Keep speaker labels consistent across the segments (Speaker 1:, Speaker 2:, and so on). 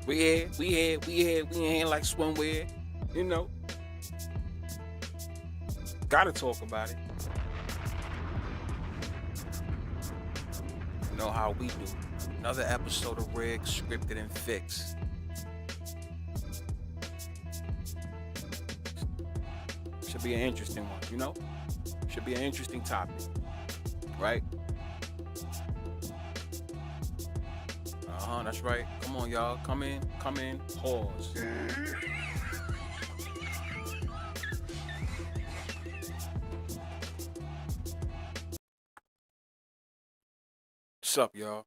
Speaker 1: We here like swimwear. You know, gotta talk about it. You know how we do. Another episode of Rig, Scripted and Fixed. Should be an interesting one, you know? Should be an interesting topic, right? That's right. Come on, y'all. Come in, pause. What's up, y'all?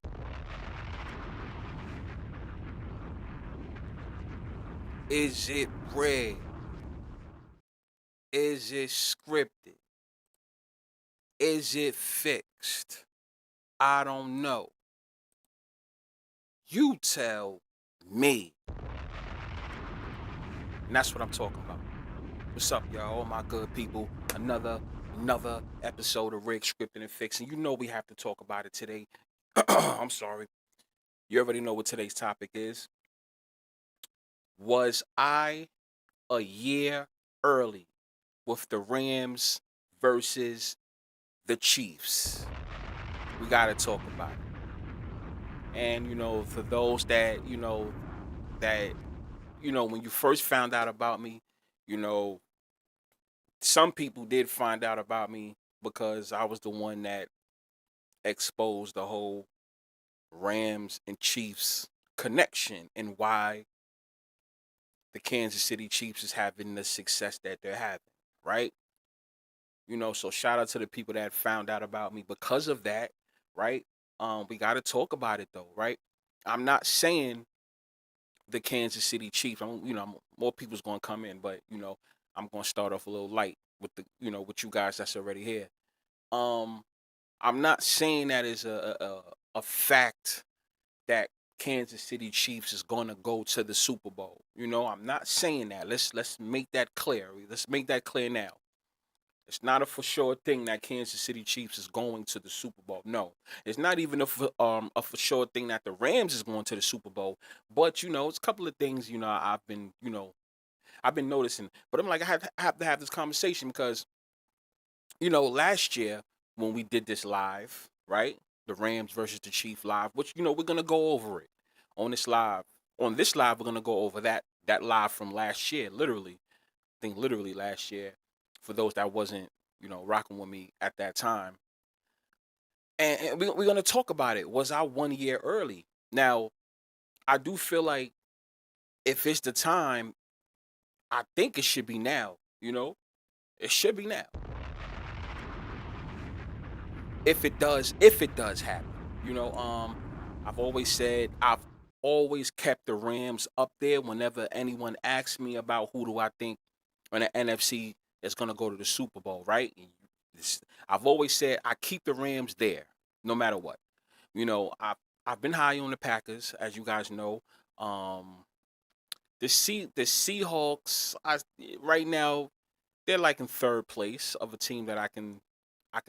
Speaker 1: Is it rigged? Is it scripted? Is it fixed? I don't know. You tell me. And that's what I'm talking about. What's up, y'all? All my good people. Another episode of Rig Scripting and Fixing. You know we have to talk about it today. I'm sorry. You already know what today's topic is. Was I a year early with the Rams versus the Chiefs? We gotta talk about it. And for those that when you first found out about me, you know, some people did find out about me because I was the one that exposed the whole Rams and Chiefs connection and why the Kansas City Chiefs is having the success that they're having, right? So shout out to the people that found out about me because of that, right? We got to talk about it though, right? I'm not saying the Kansas City Chiefs. More people's going to come in, but I'm going to start off a little light with with you guys that's already here. Um, I'm not saying that is a fact that Kansas City Chiefs is going to go to the Super Bowl. I'm not saying that. Let's make that clear. Let's make that clear now. It's not a for sure thing that Kansas City Chiefs is going to the Super Bowl. No, it's not even a for sure thing that the Rams is going to the Super Bowl. But it's a couple of things I've been noticing. But I'm like I have to have this conversation because last year when we did this live, right, the Rams versus the Chiefs live, which we're gonna go over it on this live. On this live, we're gonna go over that live from last year, literally. I think literally last year for those that wasn't rocking with me at that time. And we're going to talk about it. Was I 1 year early? Now, I do feel like if it's the time, I think it should be now. It should be now. If it does happen, I've always said I've always kept the Rams up there whenever anyone asks me about who do I think on the NFC is going to go to the Super Bowl, right? I've always said I keep the Rams there no matter what. I've been high on the Packers, as you guys know. Um, the Seahawks, right now they're like in third place of a team that I can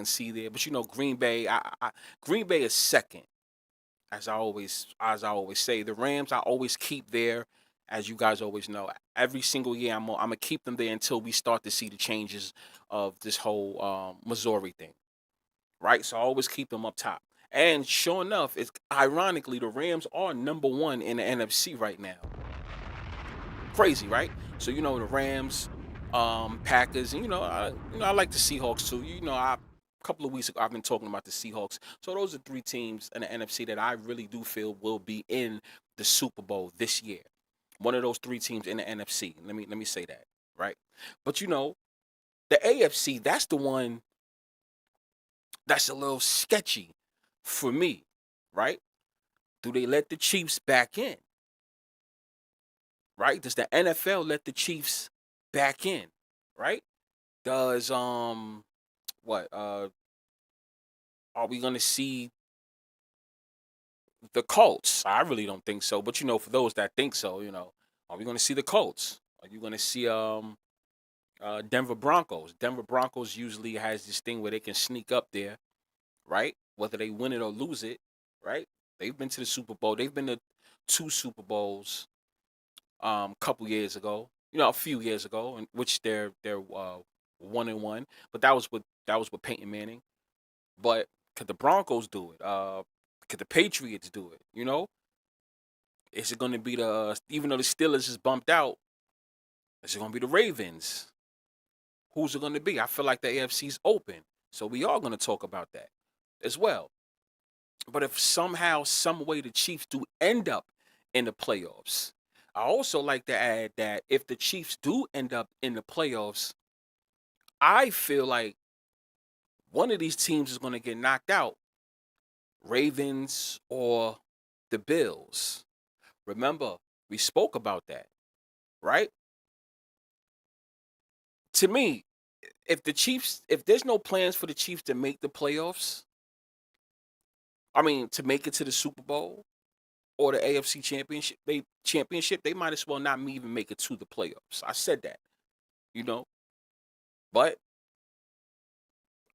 Speaker 1: see there. But Green Bay, Green Bay is second, as I always say. The Rams I always keep there, as you guys always know. Every single year I'm gonna keep them there until we start to see the changes of this whole Missouri thing, right? So I always keep them up top. And sure enough, it's ironically the Rams are number one in the NFC right now. Crazy, right? So the Rams, Packers, and I like the Seahawks too. A couple of weeks ago I've been talking about the Seahawks. So those are three teams in the NFC that I really do feel will be in the Super Bowl this year. One of those three teams in the NFC. Let me say that, right? But the AFC, that's the one that's a little sketchy for me, right? Do they let the Chiefs back in? Right? Does the NFL let the Chiefs back in? Right? Does what are we gonna see the Colts? I really don't think so. But for those that think so, are we gonna see the Colts? Are you gonna see Denver Broncos? Denver Broncos usually has this thing where they can sneak up there, right? Whether they win it or lose it, right? They've been to the Super Bowl. They've been to two Super Bowls couple years ago, a few years ago, in which they're 1-1, but that was with Peyton Manning. But could the Broncos do it? Could the Patriots do it? Is it going to be even though the Steelers is bumped out, is it going to be the Ravens? Who's it going to be? I feel like the AFC's open, so we are going to talk about that as well. But if somehow, some way, the Chiefs do end up in the playoffs, I also like to add that if the Chiefs do end up in the playoffs, I feel like one of these teams is going to get knocked out, Ravens or the Bills. Remember, we spoke about that, right? To me, if there's no plans for the Chiefs to make the playoffs, I mean, to make it to the Super Bowl or the AFC championship, they might as well not even make it to the playoffs. I said that, you know, but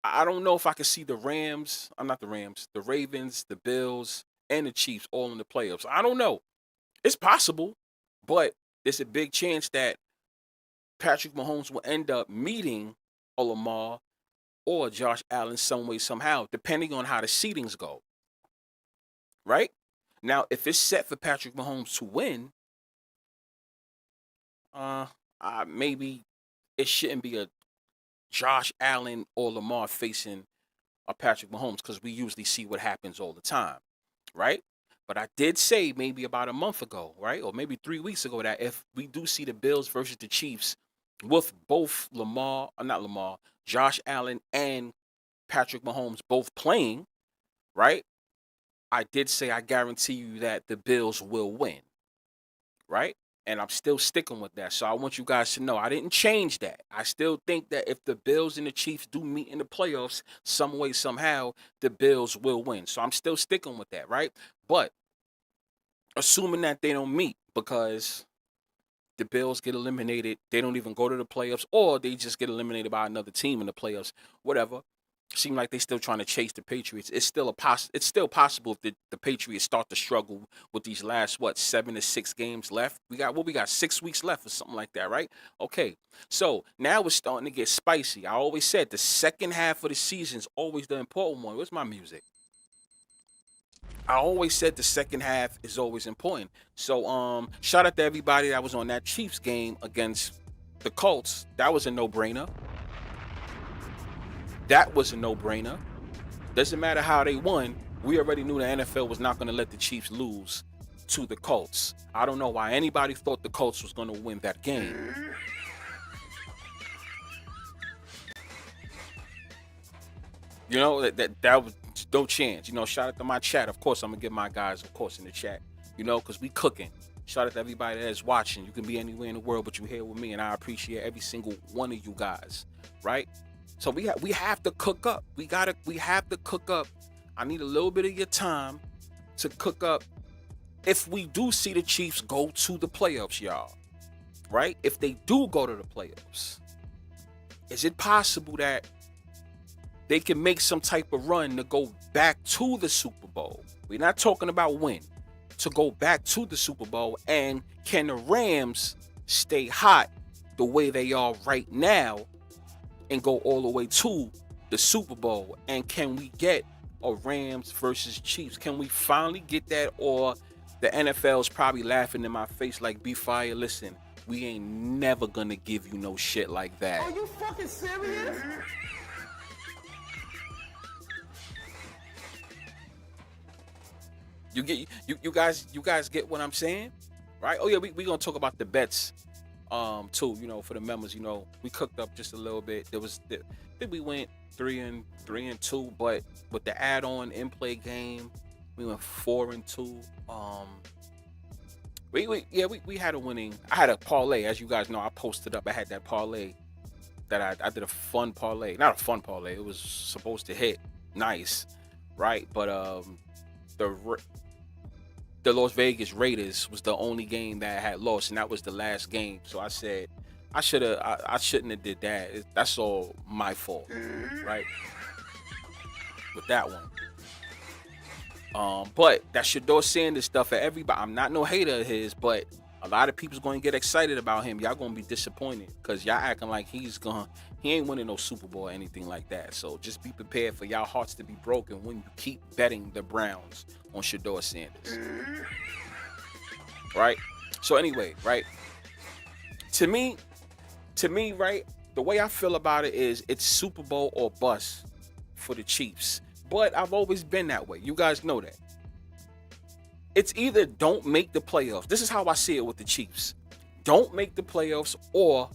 Speaker 1: I don't know if I can see the Rams. I'm not the Rams, the Ravens, the Bills, and the Chiefs all in the playoffs. I don't know. It's possible, but there's a big chance that Patrick Mahomes will end up meeting a Lamar or Josh Allen some way, somehow, depending on how the seedings go. Right? Now, if it's set for Patrick Mahomes to win, maybe it shouldn't be a Josh Allen or Lamar facing a Patrick Mahomes, because we usually see what happens all the time, right? But I did say maybe about a month ago, right? Or maybe 3 weeks ago, that if we do see the Bills versus the Chiefs with both Josh Allen and Patrick Mahomes both playing, right? I did say I guarantee you that the Bills will win, right? And I'm still sticking with that. So I want you guys to know I didn't change that. I still think that if the Bills and the Chiefs do meet in the playoffs some way, somehow, the Bills will win. So I'm still sticking with that, right? But assuming that they don't meet because the Bills get eliminated, they don't even go to the playoffs, or they just get eliminated by another team in the playoffs, whatever. Seem like they still trying to chase the Patriots. It's still possible if the Patriots start to struggle with these last 7 to 6 games left. We got 6 weeks left or something like that, right? Okay, so now it's starting to get spicy. I always said the second half of the season is always the important one. Where's my music? I always said the second half is always important. So shout out to everybody that was on that Chiefs game against the Colts. That was a no-brainer. Doesn't matter how they won. We already knew the NFL was not going to let the Chiefs lose to the Colts. I don't know why anybody thought the Colts was going to win that game. That was no chance. Shout out to my chat. Of course, I'm going to get my guys, of course, in the chat, because we cooking. Shout out to everybody that is watching. You can be anywhere in the world, but you're here with me, and I appreciate every single one of you guys, right? So we have to cook up. We have to cook up. I need a little bit of your time to cook up if we do see the Chiefs go to the playoffs, y'all. Right? If they do go to the playoffs, is it possible that they can make some type of run to go back to the Super Bowl? We're not talking about win. To go back to the Super Bowl, and can the Rams stay hot the way they are right now and go all the way to the Super Bowl? And can we get a Rams versus Chiefs? Can we finally get that? Or the NFL's probably laughing in my face like, be fire, listen, we ain't never gonna give you no shit like that.
Speaker 2: Are you fucking serious?
Speaker 1: You guys get what I'm saying, right? Oh yeah, we gonna talk about the bets too, for the members. We cooked up just a little bit. Then we went 3-2, but with the add-on in-play game, we went 4-2. We had a winning. I had a parlay, as you guys know. I posted up. I had that parlay that I did a fun parlay, not a fun parlay. It was supposed to hit nice, right? But the Las Vegas Raiders was the only game that I had lost, and that was the last game. So I said I shouldn't have did that. That's all my fault, right? With that one. But that Shedeur Sanders stuff for everybody. I'm not no hater of his, but A lot of people's going to get excited about him. Y'all going to be disappointed because y'all acting like he ain't winning no Super Bowl or anything like that. So just be prepared for y'all hearts to be broken when you keep betting the Browns on Shedeur Sanders. Right? So anyway, right? To me, right, the way I feel about it is it's Super Bowl or bust for the Chiefs. But I've always been that way. You guys know that. It's either don't make the playoffs. This is how I see it with the Chiefs. Don't make the playoffs or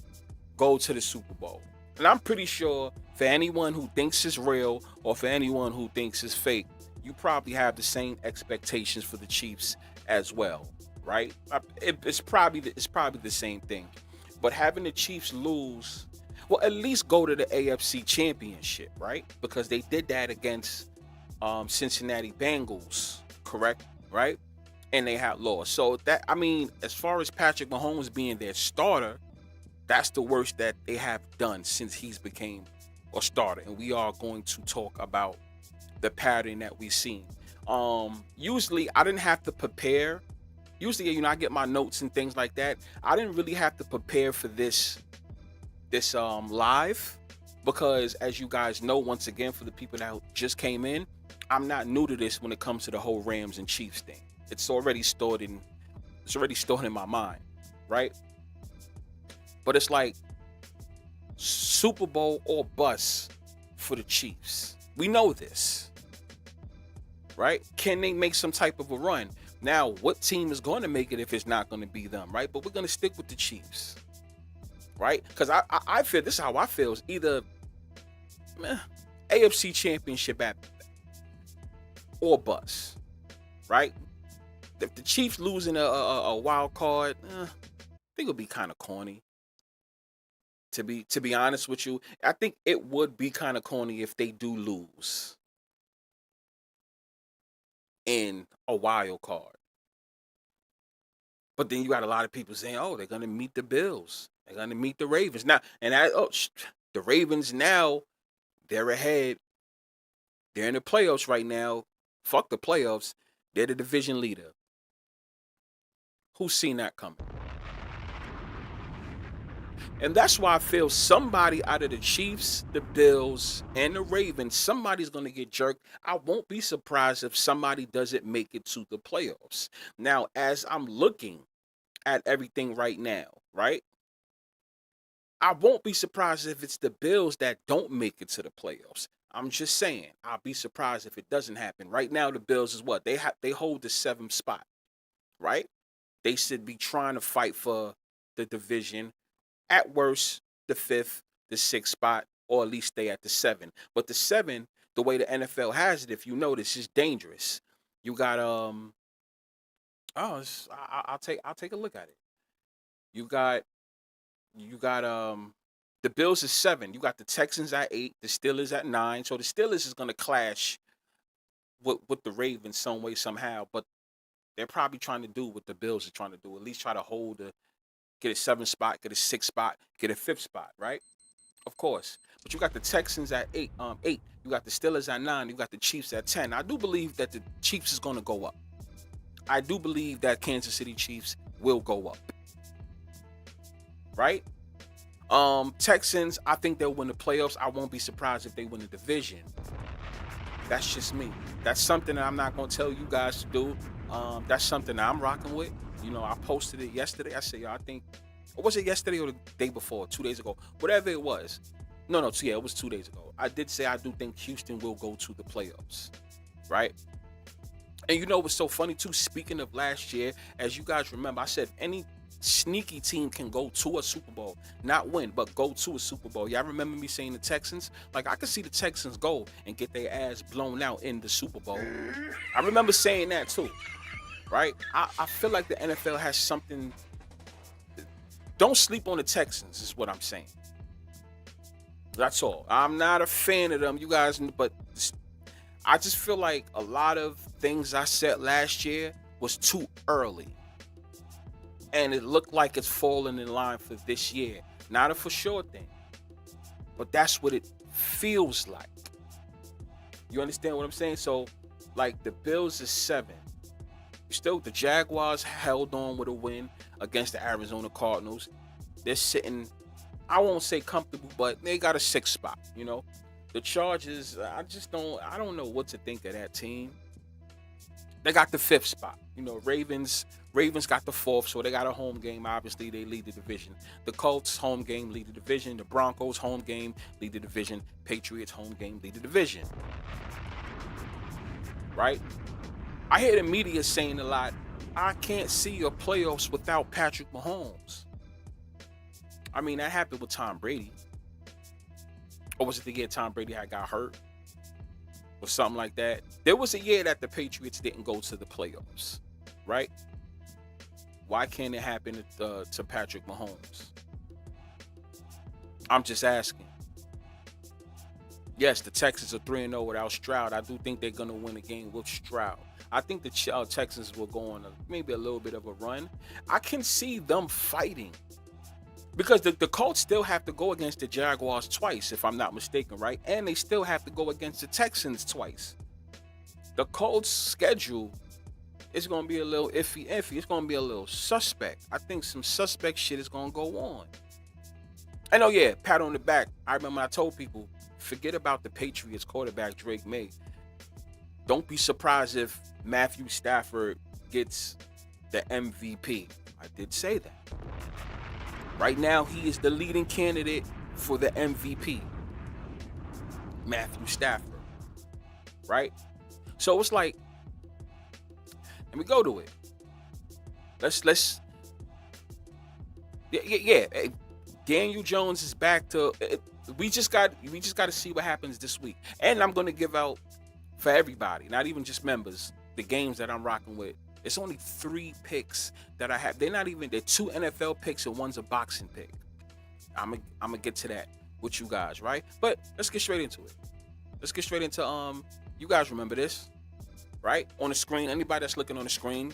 Speaker 1: go to the Super Bowl. And I'm pretty sure for anyone who thinks it's real or for anyone who thinks it's fake, you probably have the same expectations for the Chiefs as well, right? It's probably the same thing. But having the Chiefs lose, well, at least go to the AFC Championship, right? Because they did that against Cincinnati Bengals, correct? Right? And they had lost. So that, I mean, as far as Patrick Mahomes being their starter, that's the worst that they have done since he's became a starter. And we are going to talk about the pattern that we've seen. Usually I didn't have to prepare. Usually, I get my notes and things like that. I didn't really have to prepare for this live because, as you guys know, once again, for the people that just came in, I'm not new to this when it comes to the whole Rams and Chiefs thing. It's already stored in my mind, right? But it's like Super Bowl or bust for the Chiefs. We know this, right? Can they make some type of a run? Now, what team is going to make it if it's not going to be them, right? But we're going to stick with the Chiefs, right? Because I feel, this is how I feel, is either AFC Championship or bust, right? If the Chiefs losing a wild card, I think it'll be kind of corny. To be honest with you, I think it would be kind of corny if they do lose in a wild card. But then you got a lot of people saying, "Oh, they're gonna meet the Bills. They're gonna meet the Ravens now." And the Ravens now, they're ahead. They're in the playoffs right now. Fuck the playoffs. They're the division leader. Who's seen that coming? And that's why I feel somebody out of the Chiefs, the Bills, and the Ravens, somebody's going to get jerked. I won't be surprised if somebody doesn't make it to the playoffs. Now, as I'm looking at everything right now, right? I won't be surprised if it's the Bills that don't make it to the playoffs. I'm just saying, I'll be surprised if it doesn't happen. Right now, the Bills is what? They hold the 7th spot, right? They should be trying to fight for the division. At worst, the 5th, the 6th spot, or at least stay at the 7. But the 7, the way the NFL has it, if you notice, is dangerous. You got I'll take a look at it. You got the Bills is 7. You got the Texans at 8, the Steelers at 9. So the Steelers is gonna clash with the Ravens some way, somehow. But they're probably trying to do what the Bills are trying to do, at least try to get a 7th spot, get a 6th spot, get a 5th spot, right? Of course. But you got the Texans at 8. You got the Steelers at 9. You got the Chiefs at 10. I do believe that the Chiefs is going to go up. I do believe that Kansas City Chiefs will go up. Right? Texans, I think they'll win the playoffs. I won't be surprised if they win the division. That's just me. That's something that I'm not going to tell you guys to do. That's something that I'm rocking with. I posted it yesterday. I said, I think, or was it yesterday or the day before, 2 days ago? Whatever it was. No, it was 2 days ago. I did say I do think Houston will go to the playoffs, right? And what's so funny too, speaking of last year, as you guys remember, I said any sneaky team can go to a Super Bowl, not win, but go to a Super Bowl. Y'all remember me saying the Texans? Like, I could see the Texans go and get their ass blown out in the Super Bowl. I remember saying that too. Right? I feel like the NFL has something. Don't sleep on the Texans, is what I'm saying. That's all. I'm not a fan of them, you guys, but I just feel like a lot of things I said last year was too early. And it looked like it's falling in line for this year. Not a for sure thing, but that's what it feels like. You understand what I'm saying? So, like, the Bills is 7. Still, the Jaguars held on with a win against the Arizona Cardinals. They're sitting, I won't say comfortable, but they got a 6th spot. The Chargers, I don't know what to think of that team. They got the 5th spot. Ravens got the 4th, so they got a home game. Obviously, they lead the division. The Colts home game lead the division. The Broncos home game lead the division. Patriots home game lead the division. Right? I hear the media saying a lot, I can't see your playoffs without Patrick Mahomes. I mean, that happened with Tom Brady. Or was it the year Tom Brady had got hurt? Or something like that. There was a year that the Patriots didn't go to the playoffs, right? Why can't it happen to Patrick Mahomes? I'm just asking. Yes, the Texans are 3-0 without Stroud. I do think they're going to win a game with Stroud. I think the Texans will go on maybe a little bit of a run. I can see them fighting. Because the Colts still have to go against the Jaguars twice, if I'm not mistaken, right? And they still have to go against the Texans twice. The Colts' schedule is going to be a little iffy. It's going to be a little suspect. I think some suspect shit is going to go on. And oh yeah, pat on the back. I remember I told people, forget about the Patriots quarterback, Drake May. Don't be surprised if Matthew Stafford gets the MVP. I did say that. Right now, he is the leading candidate for the MVP. Matthew Stafford. Right? So it's like, let me go to it. Let's. Yeah. Daniel Jones is back to. We just got to see what happens this week. And I'm going to give out for everybody, not even just members, the games that I'm rocking with. It's only 3 picks that I have. They're 2 NFL picks and 1's a boxing pick. I'm gonna get to that with you guys, right? But let's get straight into it. Let's get straight into you guys remember this, right? On the screen, anybody that's looking on the screen,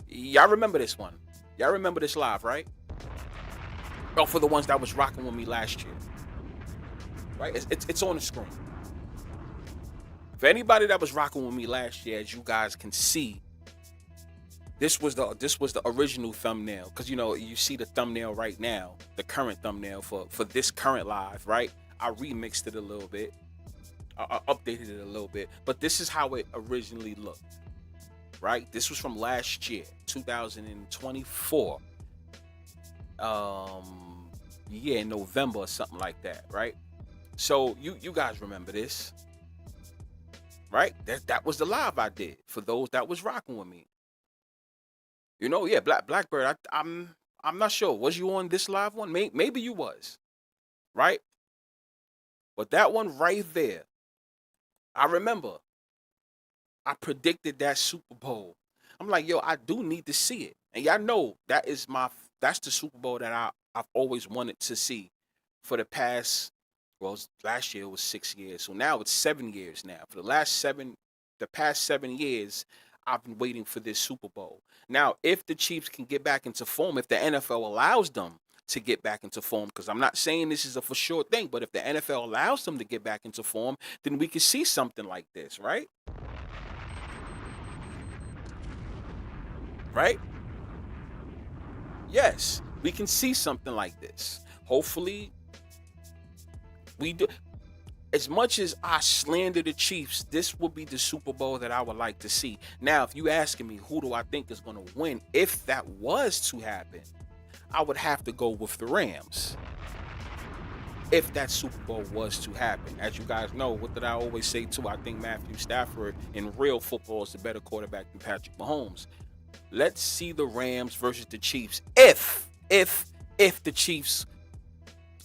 Speaker 1: y'all remember this one. Y'all remember this live, right? Oh, for the ones that was rocking with me last year. Right? It's on the screen. For anybody that was rocking with me last year, as you guys can see, This was the original thumbnail, because you see the thumbnail right now, the current thumbnail for this current live, right? I remixed it a little bit, I updated it a little bit, but this is how it originally looked, right? This was from last year, 2024, November or something like that, right? So you guys remember this, right? That was the live I did for those that was rocking with me. Yeah, Blackbird. I'm not sure. Was you on this live one? Maybe you was, right? But that one right there, I remember. I predicted that Super Bowl. I'm like, yo, I do need to see it, and y'all know that's the Super Bowl that I've always wanted to see for the past. Well, last year it was 6 years, so now it's 7 years now. For the past 7 years. I've been waiting for this Super Bowl. Now, if the Chiefs can get back into form, if the NFL allows them to get back into form, because I'm not saying this is a for sure thing, but if the NFL allows them to get back into form, then we can see something like this, right? Right? Yes, we can see something like this. Hopefully, we do. As much as I slander the Chiefs, this will be the Super Bowl that I would like to see. Now, if you asking me who do I think is going to win, if that was to happen, I would have to go with the Rams. If that Super Bowl was to happen. As you guys know, what did I always say too? I think Matthew Stafford in real football is the better quarterback than Patrick Mahomes. Let's see the Rams versus the Chiefs. If the Chiefs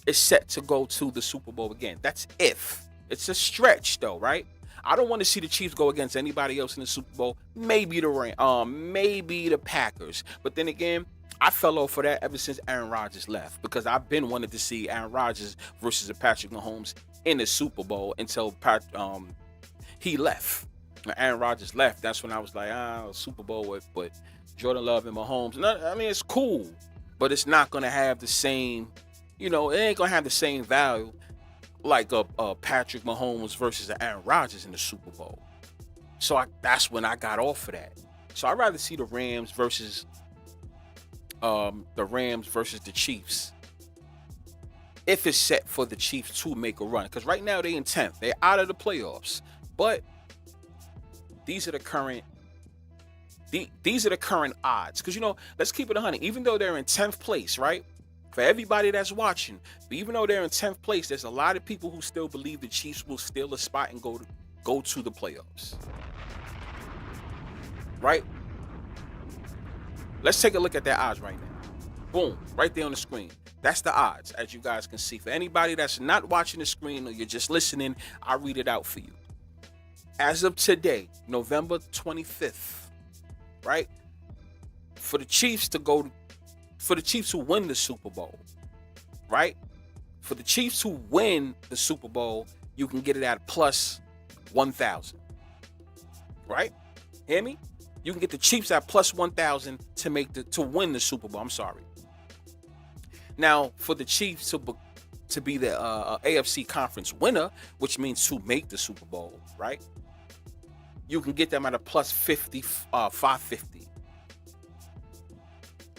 Speaker 1: is set to go to the Super Bowl again. That's if. It's a stretch though, right? I don't want to see the Chiefs go against anybody else in the Super Bowl. Maybe the Packers. But then again, I fell off for that ever since Aaron Rodgers left, because I've been wanting to see Aaron Rodgers versus Patrick Mahomes in the Super Bowl until he left. When Aaron Rodgers left, that's when I was like, Super Bowl but Jordan Love and Mahomes. I mean, it's cool, but it's not gonna have the same. It ain't gonna have the same value like a Patrick Mahomes versus Aaron Rodgers in the Super Bowl. So that's when I got off of that. So I'd rather see the Rams versus the Chiefs if it's set for the Chiefs to make a run. Because right now they in 10th. They're out of the playoffs. But these are the current odds. Because, let's keep it 100. Even though they're in 10th place, right? For everybody that's watching, but even though they're in 10th place, there's a lot of people who still believe the Chiefs will steal a spot and go to the playoffs. Right? Let's take a look at their odds right now. Boom, right there on the screen. That's the odds, as you guys can see. For anybody that's not watching the screen or you're just listening, I'll read it out for you. As of today, November 25th, right? For the Chiefs to win the Super Bowl, right? For the Chiefs to win the Super Bowl, you can get it at plus 1,000, right? Hear me? You can get the Chiefs at plus 1,000 to win the Super Bowl. I'm sorry. Now, for the Chiefs to be the AFC conference winner, which means to make the Super Bowl, right? You can get them at a plus 550.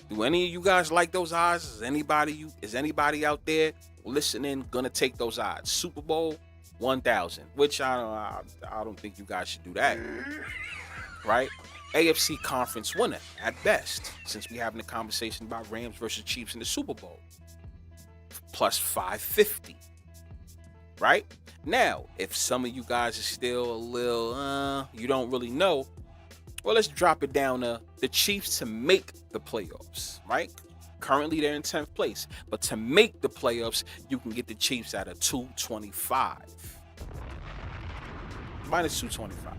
Speaker 1: Do any of you guys like those odds? Is anybody out there listening gonna take those odds? Super Bowl 1,000, which I don't think you guys should do that, right? AFC conference winner at best, since we're having a conversation about Rams versus Chiefs in the Super Bowl. Plus 550, right? Now, if some of you guys are still a little, you don't really know, well, let's drop it down to the Chiefs to make the playoffs, right? Currently, they're in 10th place. But to make the playoffs, you can get the Chiefs at a 225. Minus 225.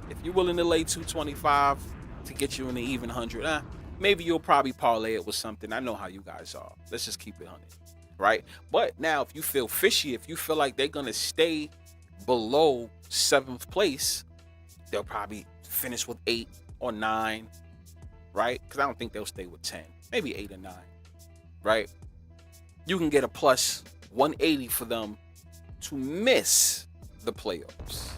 Speaker 1: If you're willing to lay 225 to get you in the even 100, maybe you'll probably parlay it with something. I know how you guys are. Let's just keep it 100, right? But now, if you feel fishy, if you feel like they're going to stay below 7th place, they'll probably finish with 8 or 9, right? Because I don't think they'll stay with 10. Maybe 8 or 9, right? You can get a plus 180 for them to miss the playoffs.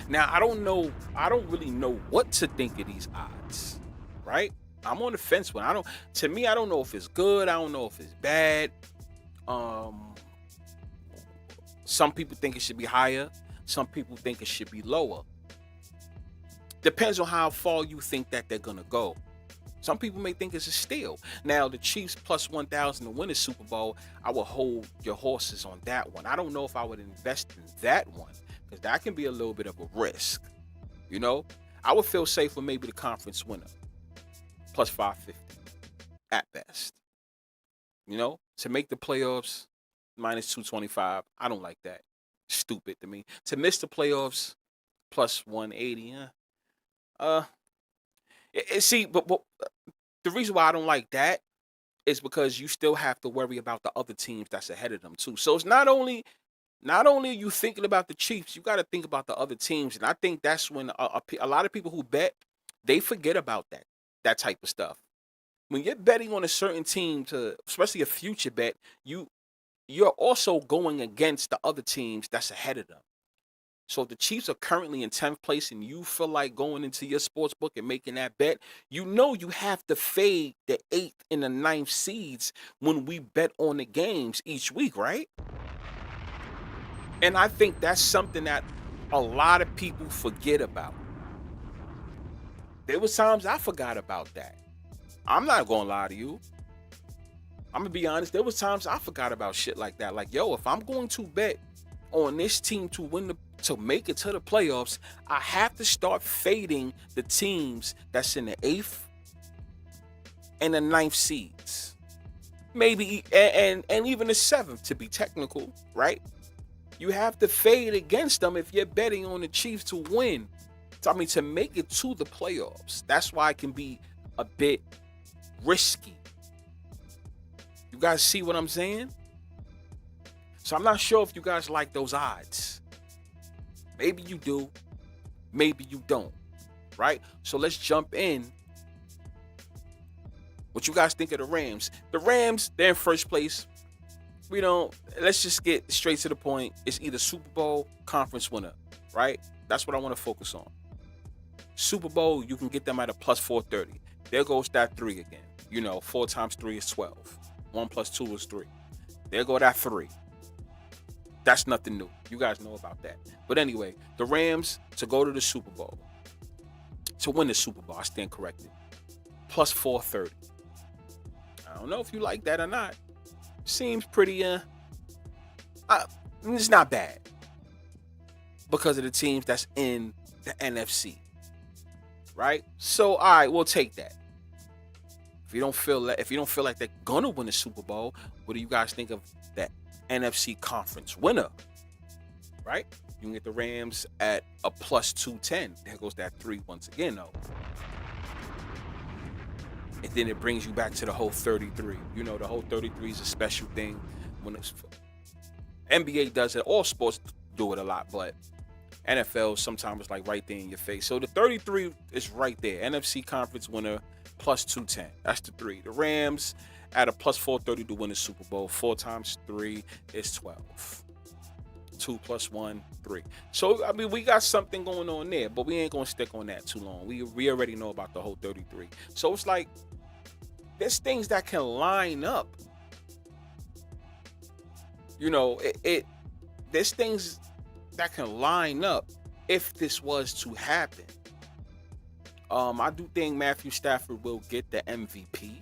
Speaker 1: Now, I don't really know what to think of these odds, right? I'm on the fence with it. To me, I don't know if it's good. I don't know if it's bad. Some people think it should be higher. Some people think it should be lower. Depends on how far you think that they're going to go. Some people may think it's a steal. Now, the Chiefs plus 1,000 to win the Super Bowl, I would hold your horses on that one. I don't know if I would invest in that one, because that can be a little bit of a risk. I would feel safe with maybe the conference winner. Plus 550 at best. To make the playoffs, minus 225. I don't like that. Stupid to me. To miss the playoffs, plus 180. See, but the reason why I don't like that is because you still have to worry about the other teams that's ahead of them too. So it's not only are you thinking about the Chiefs, you got to think about the other teams, and I think that's when a lot of people who bet, they forget about that type of stuff. When you're betting on a certain team, especially a future bet, you're also going against the other teams that's ahead of them. So if the Chiefs are currently in 10th place and you feel like going into your sports book and making that bet, you have to fade the 8th and the 9th seeds when we bet on the games each week, right? And I think that's something that a lot of people forget about. There was times I forgot about that. I'm not going to lie to you. I'm going to be honest. There was times I forgot about shit like that. Like, if I'm going to bet on this team to make it to the playoffs, I have to start fading the teams that's in the 8th and the 9th seeds. Maybe, and even the 7th to be technical, right? You have to fade against them if you're betting on the Chiefs to win. To make it to the playoffs. That's why it can be a bit risky. You guys see what I'm saying? So I'm not sure if you guys like those odds. Maybe you do. Maybe you don't. Right? So let's jump in. What you guys think of the Rams? The Rams, they're in first place. Let's just get straight to the point. It's either Super Bowl, conference winner. Right? That's what I want to focus on. Super Bowl, you can get them at a plus 430. There goes that 3 again. 4 times 3 is 12. 1 plus 2 is 3. There go that 3. That's nothing new. You guys know about that. But anyway, the Rams to go to the Super Bowl. To win the Super Bowl, I stand corrected. Plus 430. I don't know if you like that or not. Seems pretty, it's not bad. Because of the teams that's in the NFC. Right? So, all right, we'll take that. If you don't feel like they're gonna win the Super Bowl, what do you guys think of that NFC conference winner? Right? You can get the Rams at a plus 210. There goes that 3 once again, though. And then it brings you back to the whole 33. The whole 33 is a special thing. When it's NBA does it, all sports do it a lot, but NFL sometimes it's like right there in your face. So the 33 is right there. NFC conference winner plus 210. That's the 3. The Rams at a plus 430 to win the Super Bowl. 4 times 3 is 12. 2 plus 1, 3. So, we got something going on there, but we ain't going to stick on that too long. We already know about the whole 33. So, it's like, there's things that can line up. There's things that can line up if this was to happen. I do think Matthew Stafford will get the MVP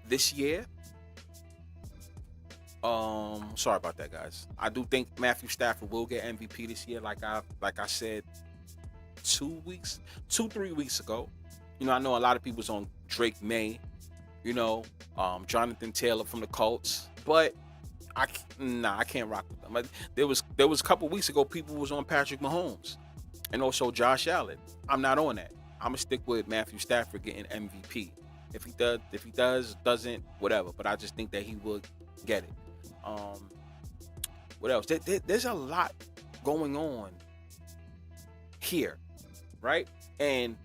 Speaker 1: this year. Sorry about that, guys. I do think Matthew Stafford will get MVP this year, like I said 3 weeks ago. I know a lot of people was on Drake May, Jonathan Taylor from the Colts, but I can't rock with them. There was a couple weeks ago people was on Patrick Mahomes and also Josh Allen. I'm not on that. I'm gonna stick with Matthew Stafford getting MVP. If he doesn't, whatever. But I just think that he will get it. What else? There's a lot going on here, right? And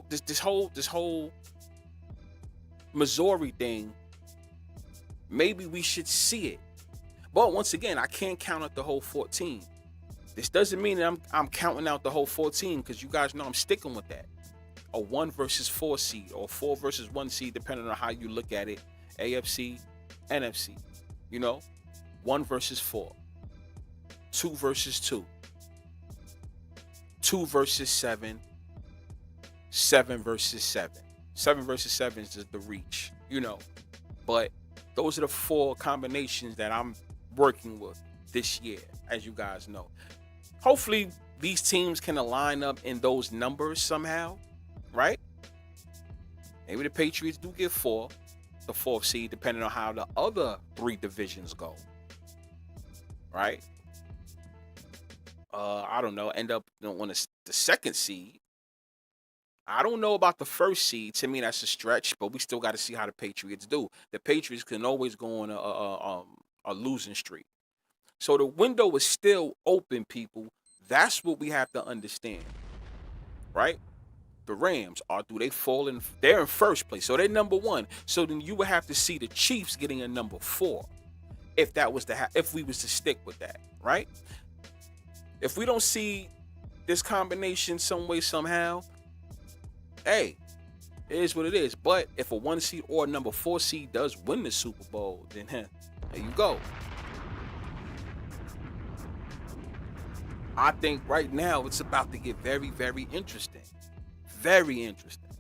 Speaker 1: this whole Missouri thing, maybe we should see it. But once again, I can't count out the whole 14. This doesn't mean that I'm counting out the whole 14, because you guys know I'm sticking with that. A 1 versus 4 seed, or 4 versus 1 seed, depending on how you look at it. AFC, NFC. 1 versus 4. 2 versus 2. 2 versus 7. 7 versus 7. 7 versus 7 is the reach, But those are the 4 combinations that I'm working with this year, as you guys know. Hopefully, these teams can align up in those numbers somehow, right? Maybe the Patriots do get 4, the 4th seed, depending on how the other 3 divisions go, right? I don't know, end up on the 2nd seed. I don't know about the 1st seed. To me, that's a stretch, but we still got to see how the Patriots do. The Patriots can always go on a losing streak. So the window is still open, people. That's what we have to understand, right? The Rams, do they fall in? They're in 1st place, so they're number 1. So then you would have to see the Chiefs getting a number 4, if that was if we was to stick with that, right? If we don't see this combination some way somehow, hey, it is what it is. But if a 1 seed or a number 4 seed does win the Super Bowl, then there you go. I think right now it's about to get very, very interesting. Very interesting.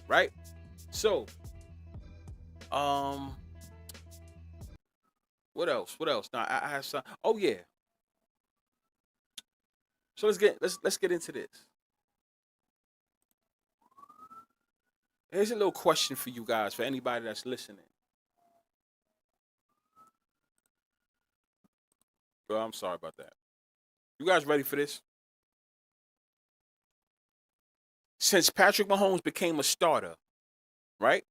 Speaker 1: Right? So, what else? Now I have some. Oh yeah. So let's get into this. Here's a little question for you guys, for anybody that's listening. Well, I'm sorry about that. You guys ready for this? Since Patrick Mahomes became a starter, right?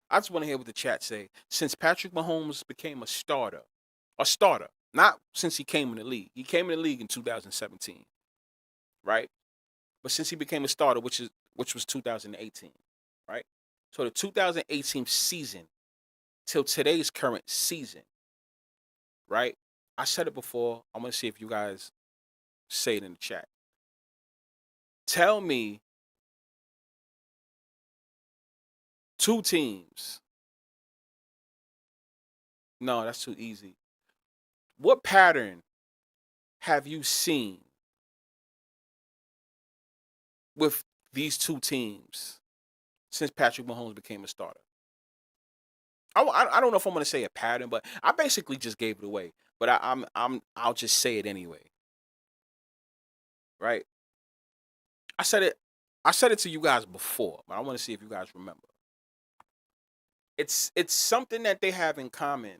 Speaker 1: I just want to hear what the chat say. Since Patrick Mahomes became a starter, not since he came in the league. He came in the league in 2017, right? But since he became a starter, which was 2018, right? So the 2018 season till today's current season, right? I said it before. I'm gonna see if you guys say it in the chat. Tell me two teams. No, that's too easy. What pattern have you seen with these two teams since Patrick Mahomes became a starter? I don't know if I'm gonna say a pattern, but I basically just gave it away. But I'll just say it anyway, right? I said it. I said it to you guys before, but I want to see if you guys remember. It's something that they have in common.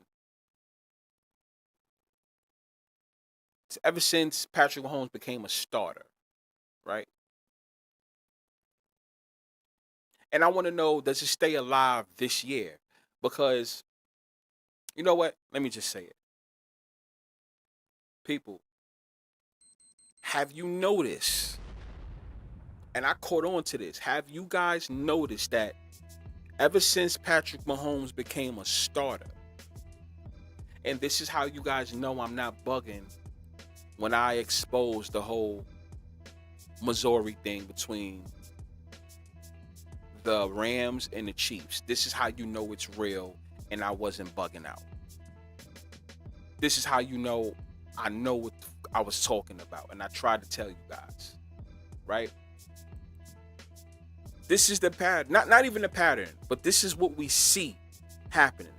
Speaker 1: Ever since Patrick Mahomes became a starter, right? And I want to know, does it stay alive this year? Because you know what? Let me just say it. People, have you noticed? And I caught on to this. Have you guys noticed that ever since Patrick Mahomes became a starter, and this is how you guys know I'm not bugging when I expose the whole Missouri thing between the Rams and the Chiefs. This is how you know it's real and I wasn't bugging out. This is how you know I know what I was talking about, and I tried to tell you guys, right? This is the pattern, not even the pattern, but this is what we see happening.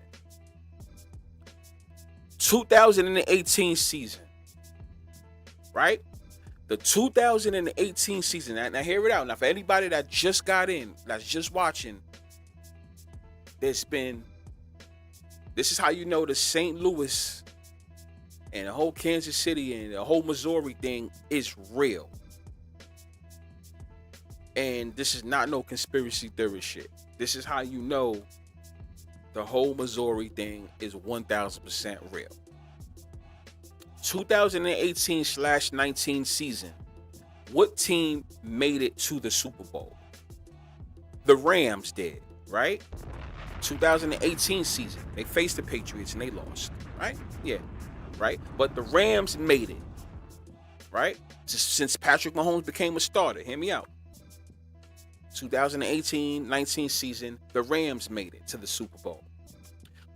Speaker 1: 2018 season, right? The 2018 season. Now hear it out. Now for anybody that just got in, that's just watching, this is how you know the St. Louis and the whole Kansas City and the whole Missouri thing is real. And this is not no conspiracy theory shit. This is how you know the whole Missouri thing is 1000% real. 2018/19 season, what team made it to the Super Bowl? The Rams did, right? 2018 season, they faced the Patriots and they lost, right? Yeah, right? But the Rams made it, right? Since Patrick Mahomes became a starter, hear me out. 2018-19 season, the Rams made it to the Super Bowl.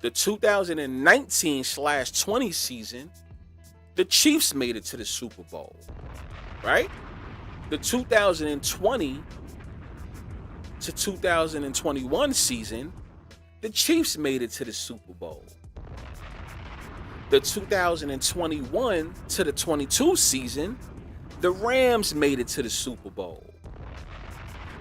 Speaker 1: The 2019/20 season, the Chiefs made it to the Super Bowl, right? The 2020 to 2021 season, the Chiefs made it to the Super Bowl. The 2021 to the 22 season, the Rams made it to the Super Bowl.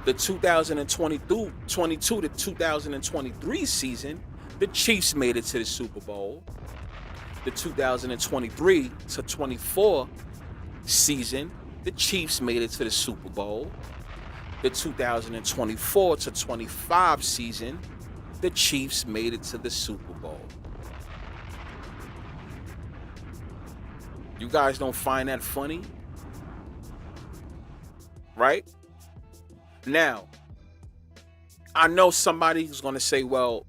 Speaker 1: The 2022 to 2023 season, the Chiefs made it to the Super Bowl. The 2023 to 24 season, the Chiefs made it to the Super Bowl. The 2024 to 25 season, the Chiefs made it to the Super Bowl. You guys don't find that funny? Right? Now, I know somebody's going to say, well,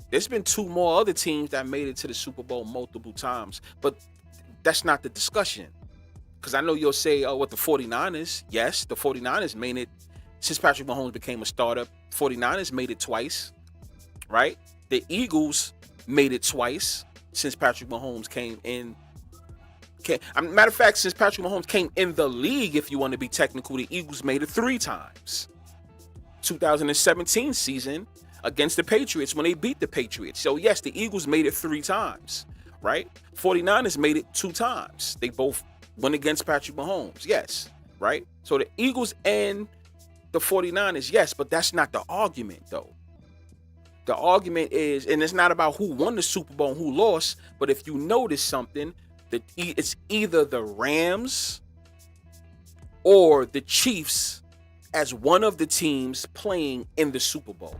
Speaker 1: there's been two more other teams that made it to the Super Bowl multiple times, but that's not the discussion. Because I know you'll say, oh, what, the 49ers? Yes, the 49ers made it since Patrick Mahomes became a starter. 49ers made it twice, right? The Eagles made it twice since Patrick Mahomes came in. Matter of fact, since Patrick Mahomes came in the league, if you want to be technical, the Eagles made it 3 times. 2017 season against the Patriots when they beat the Patriots. So yes, the Eagles made it 3 times, right? 49ers made it 2 times. They both went against Patrick Mahomes, yes, right? So the Eagles and the 49ers, yes, but that's not the argument though. The argument is, and it's not about who won the Super Bowl and who lost, but if you notice something, that it's either the Rams or the Chiefs as one of the teams playing in the Super Bowl.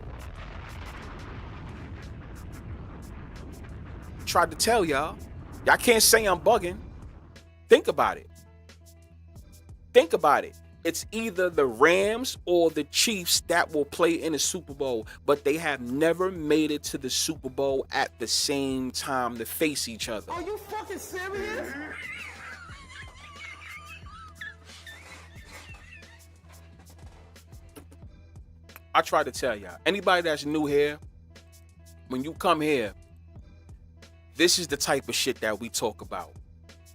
Speaker 1: Tried to tell y'all. Y'all can't say I'm bugging. Think about it. Think about it. It's either the Rams or the Chiefs that will play in the Super Bowl, but they have never made it to the Super Bowl at the same time to face each other.
Speaker 2: Are you fucking serious?
Speaker 1: I try to tell y'all, anybody that's new here, when you come here, this is the type of shit that we talk about.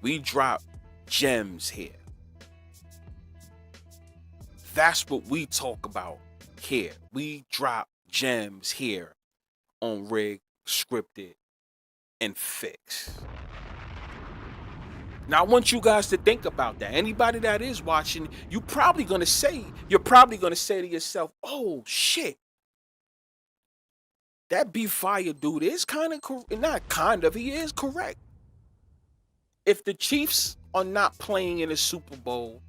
Speaker 1: We drop gems here. That's what we talk about here. We drop gems here on Rig, Scripted, and Fix. Now I want you guys to think about that. Anybody that is watching, you're probably gonna say to yourself, "Oh shit, that B Fire dude is he is correct. If the Chiefs are not playing in the Super Bowl,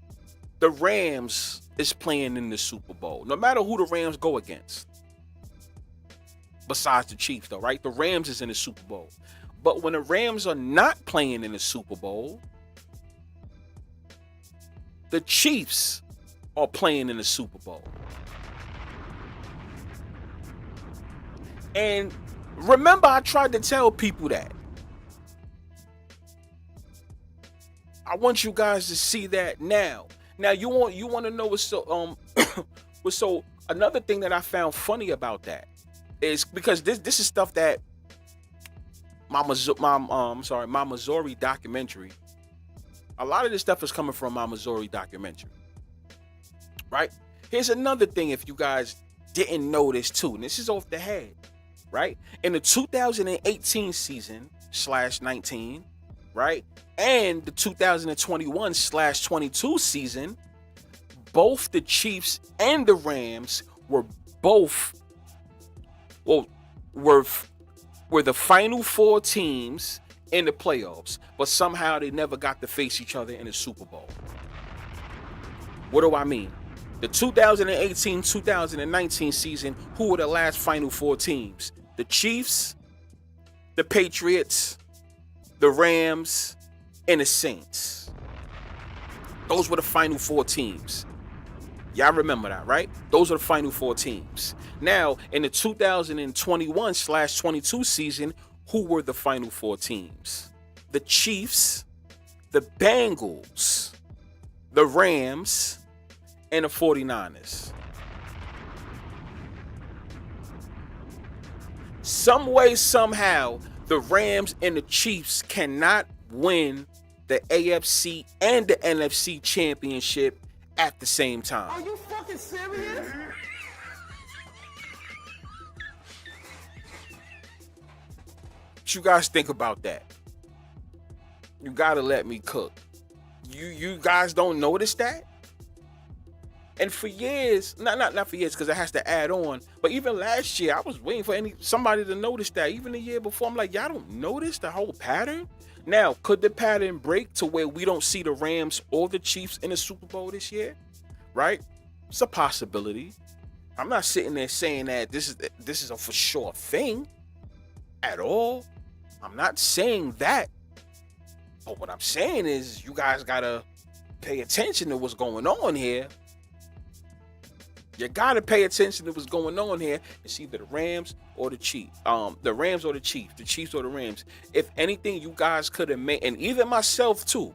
Speaker 1: the Rams is playing in the Super Bowl. No matter who the Rams go against. Besides the Chiefs though, right? The Rams is in the Super Bowl. But when the Rams are not playing in the Super Bowl, the Chiefs are playing in the Super Bowl. And remember, I tried to tell people that. I want you guys to see that now. Now you want to know what's so another thing that I found funny about that is because this is stuff that my Missouri documentary. A lot of this stuff is coming from my Missouri documentary. Right? Here's another thing if you guys didn't know this too, and this is off the head, right? In the 2018 season /19, right? And the 2021/22 season, both the Chiefs and the Rams were the final four teams in the playoffs, but somehow they never got to face each other in the Super Bowl. What do I mean? The 2018-2019 season, who were the last final four teams? The Chiefs, the Patriots, the Rams, and the Saints. Those were the final four teams. Y'all remember that, right? Those are the final four teams. Now, in the 2021/22 season, who were the final four teams? The Chiefs, the Bengals, the Rams, and the 49ers. Some way, somehow, the Rams and the Chiefs cannot win the AFC and the NFC championship at the same time.
Speaker 2: Are you fucking serious?
Speaker 1: What you guys think about that? You gotta let me cook. You guys don't notice that? And for years, not for years, because it has to add on. But even last year, I was waiting for somebody to notice that. Even the year before, I'm like, y'all don't notice the whole pattern? Now, could the pattern break to where we don't see the Rams or the Chiefs in the Super Bowl this year? Right? It's a possibility. I'm not sitting there saying that this is a for sure thing at all. I'm not saying that. But what I'm saying is you guys gotta pay attention to what's going on here. You gotta pay attention to what's going on here. It's either the Rams or the Chiefs. The Rams or the Chiefs. The Chiefs or the Rams. If anything, you guys could have made, and even myself too.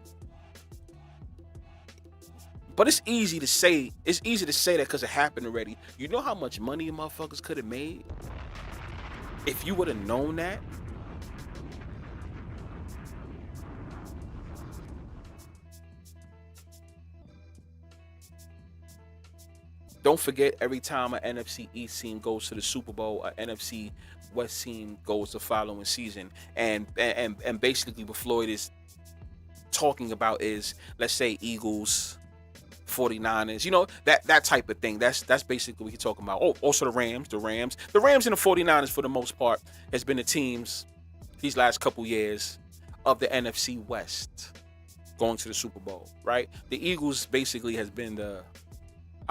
Speaker 1: But it's easy to say. It's easy to say that because it happened already. You know how much money you motherfuckers could have made if you would have known that. Don't forget, every time an NFC East team goes to the Super Bowl, an NFC West team goes the following season. And basically what Floyd is talking about is, let's say, Eagles, 49ers, you know, that type of thing. That's basically what he's talking about. Oh, also the Rams and the 49ers for the most part has been the teams these last couple years of the NFC West going to the Super Bowl, right? The Eagles basically has been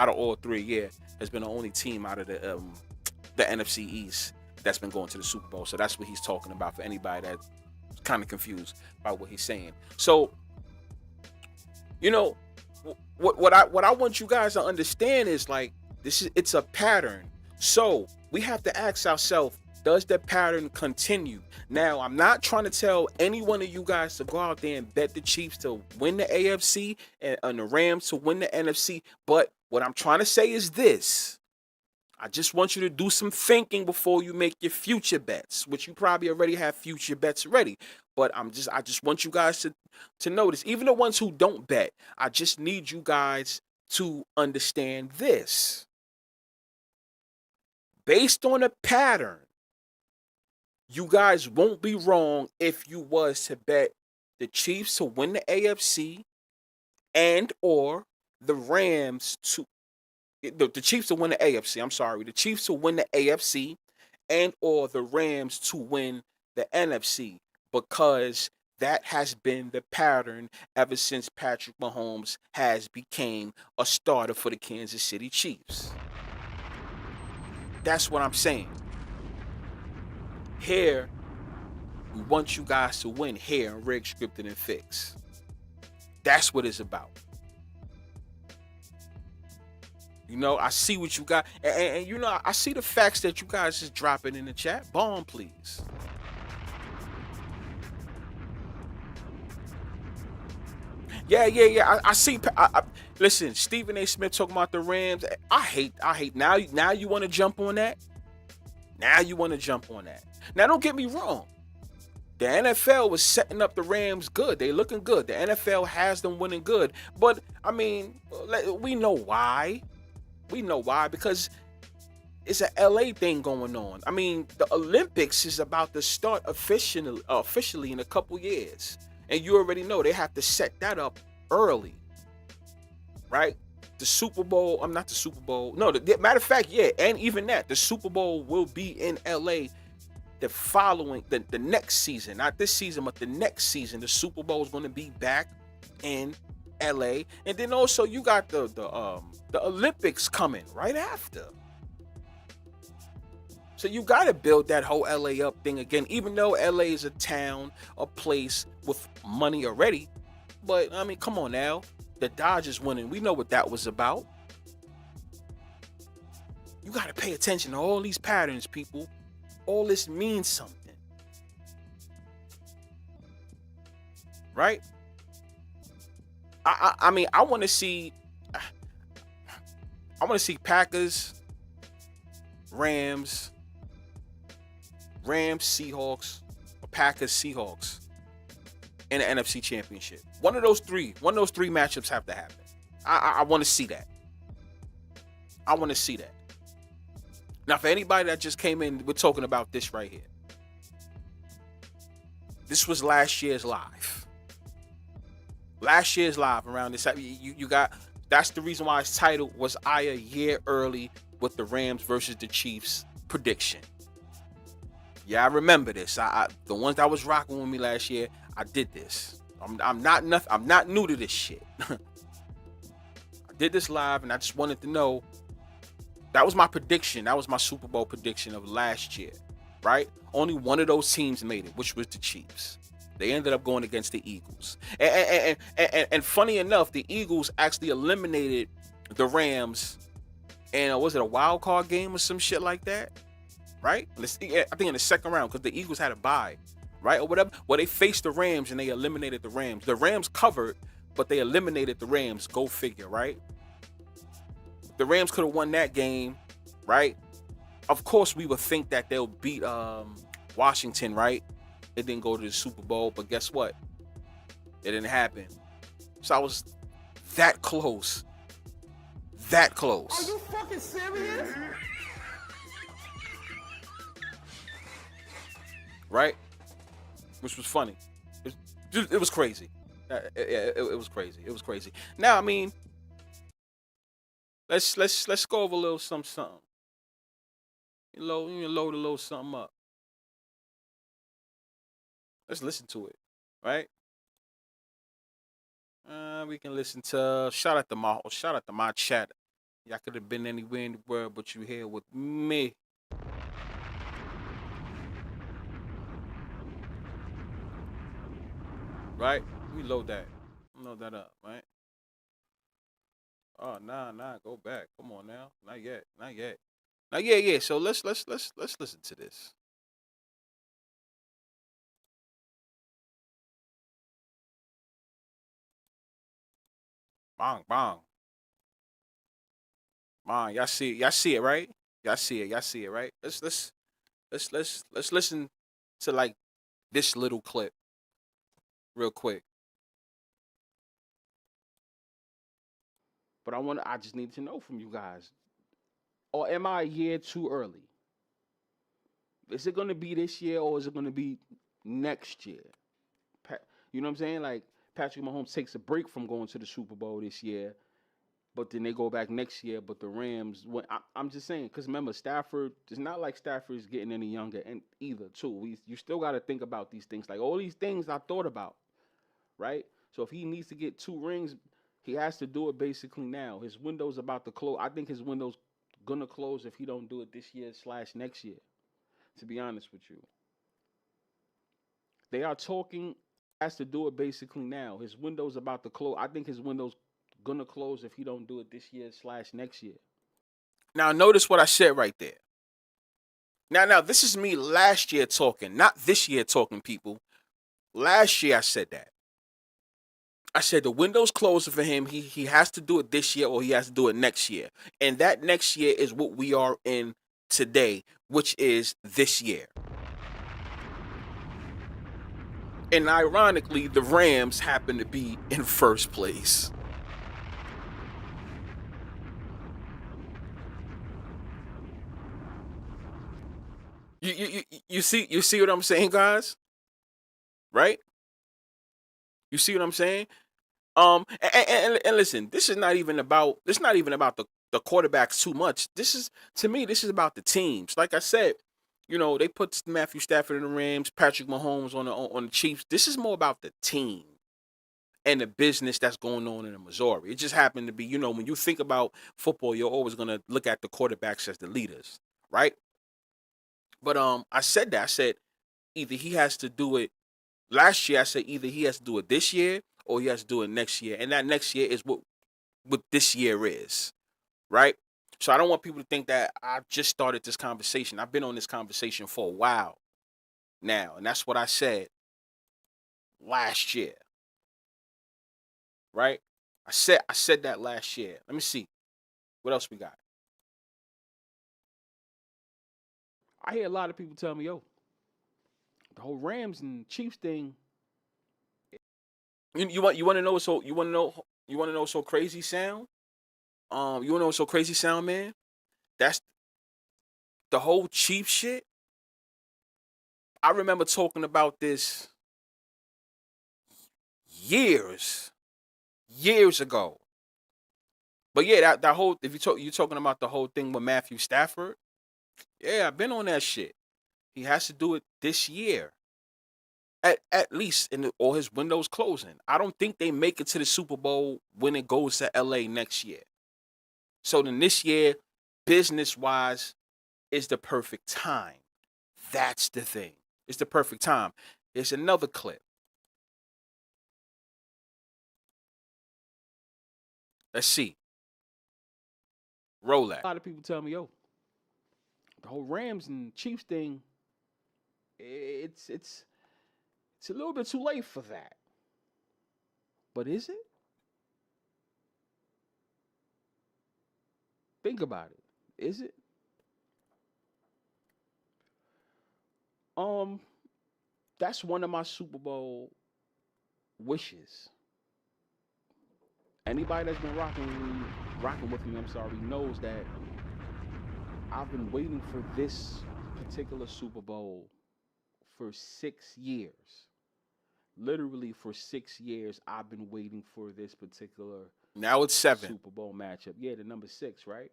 Speaker 1: out of all three, has been the only team out of the NFC East that's been going to the Super Bowl. So that's what he's talking about for anybody that's kind of confused by what he's saying. So, you know, what I want you guys to understand is like it's a pattern. So we have to ask ourselves, does the pattern continue? Now, I'm not trying to tell any one of you guys to go out there and bet the Chiefs to win the AFC and the Rams to win the NFC. But what I'm trying to say is this. I just want you to do some thinking before you make your future bets, which you probably already have future bets ready. But I just want you guys to notice, even the ones who don't bet, I just need you guys to understand this. Based on a pattern, you guys won't be wrong if you was to bet the Chiefs to win the AFC and or the Rams to the Chiefs to win the AFC. I'm sorry, the Chiefs to win the AFC and or the Rams to win the NFC, because that has been the pattern ever since Patrick Mahomes has became a starter for the Kansas City Chiefs. That's what I'm saying. Here, we want you guys to win here in Rig, Scripted, and Fix. That's what it's about. You know, I see what you got. And you know, I see the facts that you guys is dropping in the chat. Bomb, please. Yeah. I see. Listen, Stephen A. Smith talking about the Rams. I hate. Now you want to jump on that? Now you want to jump on that. Now, don't get me wrong. The NFL was setting up the Rams good. They looking good. The NFL has them winning good. But, I mean, we know why. We know why, because it's an LA thing going on. I mean, the Olympics is about to start officially in a couple years. And you already know they have to set that up early, right? The Super Bowl, I'm not the Super Bowl. No, matter of fact, yeah, and even that, the Super Bowl will be in LA the following, the next season. Not this season, but the next season. The Super Bowl is going to be back in LA. And then also you got the Olympics coming right after. So you got to build that whole LA up thing again, even though LA is a town, a place with money already. But, I mean, come on now. The Dodgers winning. We know what that was about. You got to pay attention to all these patterns, people. All this means something. Right? I mean, I want to see Packers, Rams, Seahawks, or Packers, Seahawks in the NFC Championship. One of those three matchups have to happen. I want to see that. I want to see that. Now, for anybody that just came in, we're talking about this right here. This was last year's live. Last year's live around this. You got. That's the reason why its title was a year early with the Rams versus the Chiefs prediction. Yeah, I remember this. The ones that was rocking with me last year, I did this. I'm not new to this shit. I did this live, and I just wanted to know. That was my prediction. That was my Super Bowl prediction of last year, right? Only one of those teams made it, which was the Chiefs. They ended up going against the Eagles. And funny enough, the Eagles actually eliminated the Rams. And was it a wild card game or some shit like that? Right? I think in the second round, because the Eagles had a bye, right? Or whatever. Well, they faced the Rams and they eliminated the Rams. The Rams covered, but they eliminated the Rams. Go figure, right? The Rams could have won that game, right? Of course, we would think that they'll beat Washington, right? It didn't go to the Super Bowl, but guess what? It didn't happen. So I was that close. That close.
Speaker 2: Are you fucking serious?
Speaker 1: Right? Which was funny. It was crazy. It was crazy. It was crazy. Now, I mean, let's go over a little something. You load a little something up. Let's listen to it, right? We can listen to shout out to my chat. Y'all could have been anywhere in the world, but you here with me. Right? Let me load that up, right? Oh, nah, go back. Come on now. Not yet. Not yet. Now, yeah. So let's listen to this. Bang, bang, bang. Y'all see it, right? Y'all see it, right? Let's listen to like this little clip real quick. But I just need to know from you guys. Or am I a year too early? Is it gonna be this year or is it gonna be next year? You know what I'm saying? Like Patrick Mahomes takes a break from going to the Super Bowl this year, but then they go back next year. But the Rams, I'm just saying, because remember, Stafford, it's not like Stafford's getting any younger, and either too. You still got to think about these things. Like all these things I thought about, right? So if he needs to get 2 rings, he has to do it basically now. His window's about to close. I think his window's gonna close if he don't do it this year / next year. To be honest with you, they are talking. Has to do it basically now. His window's about to close. I think his window's gonna close if he don't do it this year / next year. Now notice what I said right there. Now this is me last year talking, not this year talking, people. Last year I said that. I said the window's closing for him. He has to do it this year or he has to do it next year. And that next year is what we are in today, which is this year. And ironically, the Rams happen to be in first place. You see what I'm saying, guys? Right? You see what I'm saying? And listen, this is not even about the quarterbacks too much. This is about the teams. Like I said, they put Matthew Stafford in the Rams, Patrick Mahomes on the Chiefs. This is more about the team and the business that's going on in the Missouri. It just happened to be, when you think about football, you're always gonna look at the quarterbacks as the leaders, right? But I said that. I said either he has to do it last year. I said either he has to do it this year or he has to do it next year. And that next year is what this year is, right? So I don't want people to think that I just started this conversation. I've been on this conversation for a while now, and that's what I said last year, right? I said that last year. Let me see. What else we got? I hear a lot of people tell me, yo, the whole Rams and Chiefs thing. You want to know so crazy sound? You want to know what's so crazy sound, man? That's the whole Chiefs shit. I remember talking about this years ago. But yeah, that whole you're talking about the whole thing with Matthew Stafford. Yeah, I've been on that shit. He has to do it this year. At least or his window's closing. I don't think they make it to the Super Bowl when it goes to LA next year. So then this year, business-wise, is the perfect time. That's the thing. It's the perfect time. There's another clip. Let's see. Roll that. A lot of people tell me, yo, the whole Rams and Chiefs thing, it's a little bit too late for that. But is it? Think about it. Is it? That's one of my Super Bowl wishes. Anybody that's been rocking with me, knows that I've been waiting for this particular Super Bowl for 6 years. Literally for 6 years, I've been waiting for this particular now it's 7 Super Bowl matchup. Yeah, the number 6, right?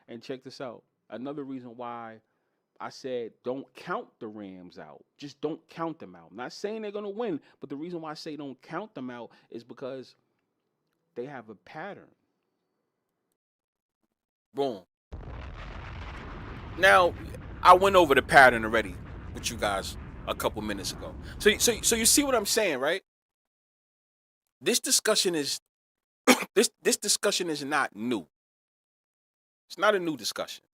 Speaker 1: And check this out. Another reason why I said don't count the Rams out. Just don't count them out. I'm not saying they're going to win, but the reason why I say don't count them out is because they have a pattern. Boom. Now, I went over the pattern already with you guys a couple minutes ago. So you see what I'm saying, right? This discussion is this discussion is not new. It's not a new discussion.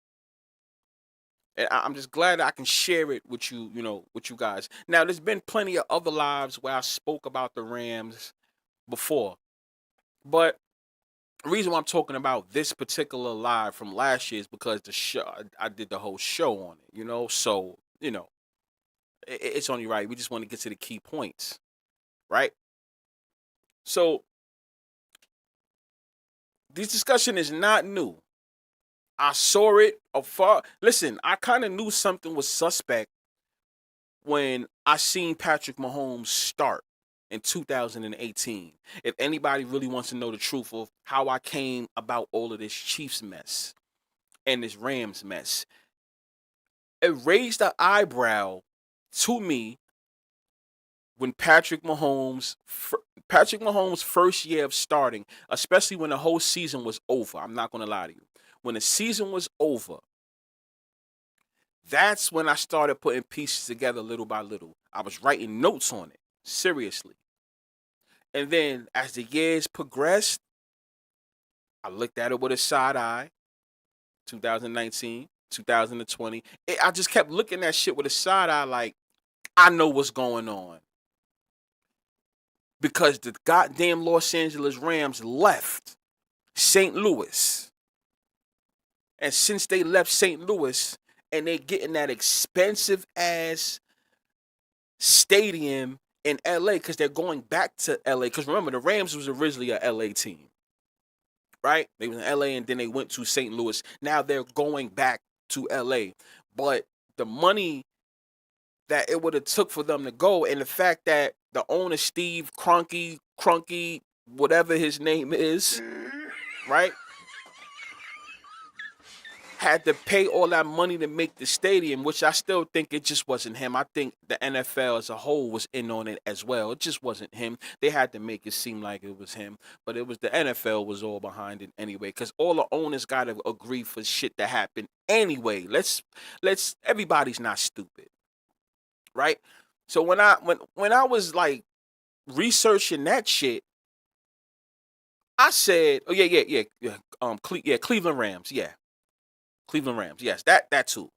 Speaker 1: And I'm just glad I can share it with you, with you guys. Now, there's been plenty of other lives where I spoke about the Rams before. But the reason why I'm talking about this particular live from last year is because the show I did the whole show on it, so it's only right. We just want to get to the key points, right? So this discussion is not new. I saw it afar. Listen, I kind of knew something was suspect when I seen Patrick Mahomes start in 2018. If anybody really wants to know the truth of how I came about all of this Chiefs mess and this Rams mess, it raised an eyebrow to me when Patrick Mahomes' first year of starting, especially when the whole season was over. I'm not going to lie to you. When the season was over, that's when I started putting pieces together little by little. I was writing notes on it, seriously. And then as the years progressed, I looked at it with a side eye. 2019, 2020. I just kept looking at shit with a side eye like, I know what's going on. Because the goddamn Los Angeles Rams left St. Louis. And since they left St. Louis and they're getting that expensive ass stadium in LA because they're going back to LA. Because remember, the Rams was originally a LA team, right? They was in LA and then they went to St. Louis. Now they're going back to LA. But the money that it would have took for them to go, and the fact that the owner, Steve Kroenke, whatever his name is, right, had to pay all that money to make the stadium, which I still think it just wasn't him. I think the NFL as a whole was in on it as well. It just wasn't him. They had to make it seem like it was him, but it was the NFL was all behind it anyway, because all the owners got to agree for shit to happen anyway. Let's everybody's not stupid, right? So when I was like researching that shit, I said, oh yeah, Cleveland Rams, yeah. Cleveland Rams, yes, that too,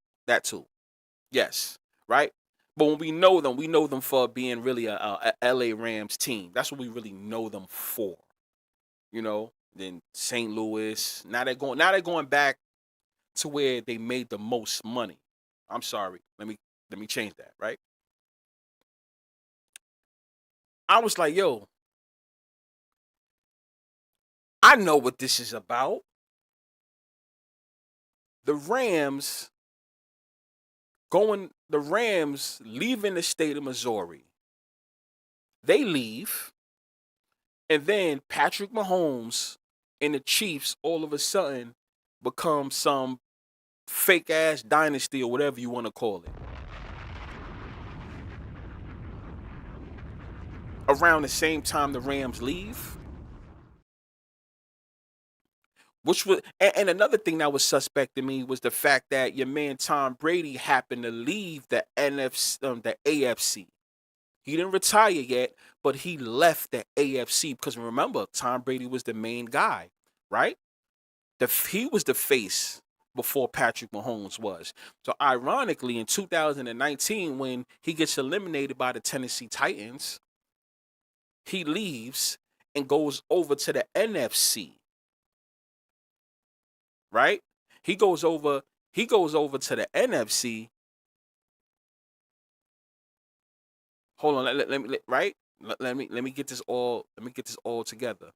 Speaker 1: yes, right. But when we know them for being really a LA Rams team. That's what we really know them for, Then St. Louis. Now they're going back to where they made the most money. I'm sorry, let me change that, right? I was like, yo, I know what this is about. The Rams leaving the state of Missouri. They leave, and then Patrick Mahomes and the Chiefs all of a sudden become some fake ass dynasty or whatever you want to call it. Around the same time the Rams leave. Which was, and another thing that was suspect to me was the fact that your man Tom Brady happened to leave the AFC. He didn't retire yet, but he left the AFC because remember, Tom Brady was the main guy, right? He was the face before Patrick Mahomes was. So ironically, in 2019, when he gets eliminated by the Tennessee Titans, he leaves and goes over to the NFC. Right? He goes over to the NFC. Hold on, let me get this all together.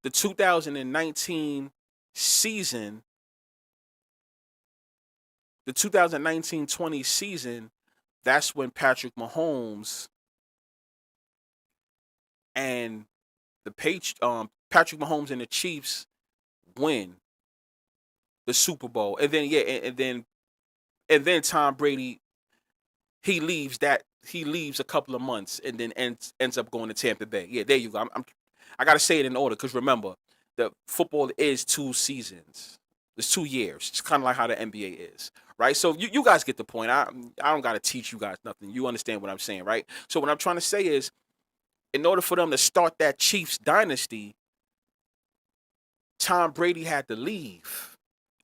Speaker 1: The 2019 season, the 2019-20 season, that's when Patrick Mahomes and Patrick Mahomes and the Chiefs win the Super Bowl. And then Tom Brady, he leaves a couple of months and then ends up going to Tampa Bay. Yeah, there you go. I got to say it in order because remember, the football is 2 seasons. It's 2 years. It's kind of like how the NBA is, right? So you guys get the point. I don't got to teach you guys nothing. You understand what I'm saying, right? So what I'm trying to say is, in order for them to start that Chiefs dynasty, Tom Brady had to leave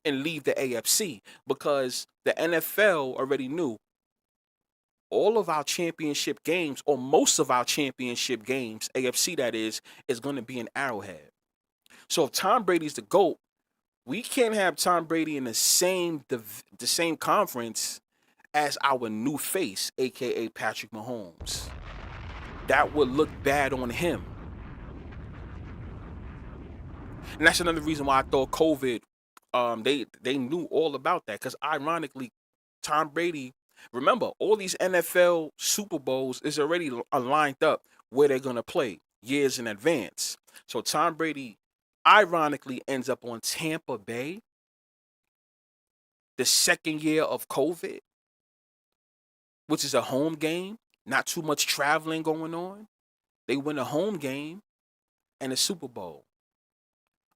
Speaker 1: and leave the AFC because the NFL already knew all of our championship games, or most of our championship games, AFC that is going to be in Arrowhead. So if Tom Brady's the GOAT, we can't have Tom Brady in the same conference as our new face, aka Patrick Mahomes. That would look bad on him. And that's another reason why I thought COVID, they knew all about that. Because ironically, Tom Brady, remember, all these NFL Super Bowls is already lined up where they're going to play years in advance. So Tom Brady, ironically, ends up on Tampa Bay the second year of COVID, which is a home game, not too much traveling going on. They win a home game and a Super Bowl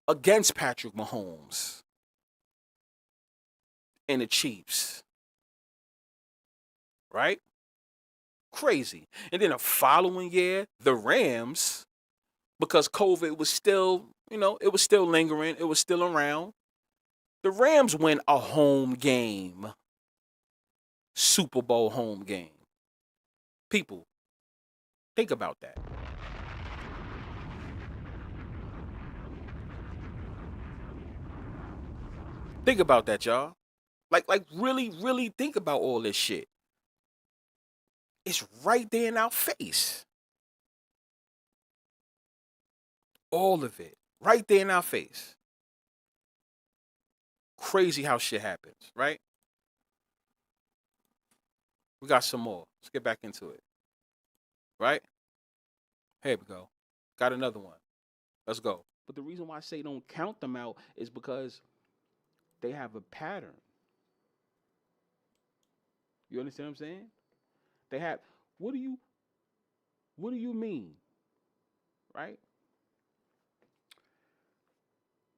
Speaker 1: against Patrick Mahomes and the Chiefs. Right? Crazy. And then the following year, the Rams, because COVID was still, it was still lingering, it was still around. The Rams win a home game. Super Bowl home game. People, think about that. Think about that, y'all. Like really, really think about all this shit. It's right there in our face. All of it. Right there in our face. Crazy how shit happens, right? We got some more. Let's get back into it. Right? Here we go. Got another one. Let's go. But the reason why I say don't count them out is because they have a pattern. You understand what I'm saying? They have, what do you mean? Right?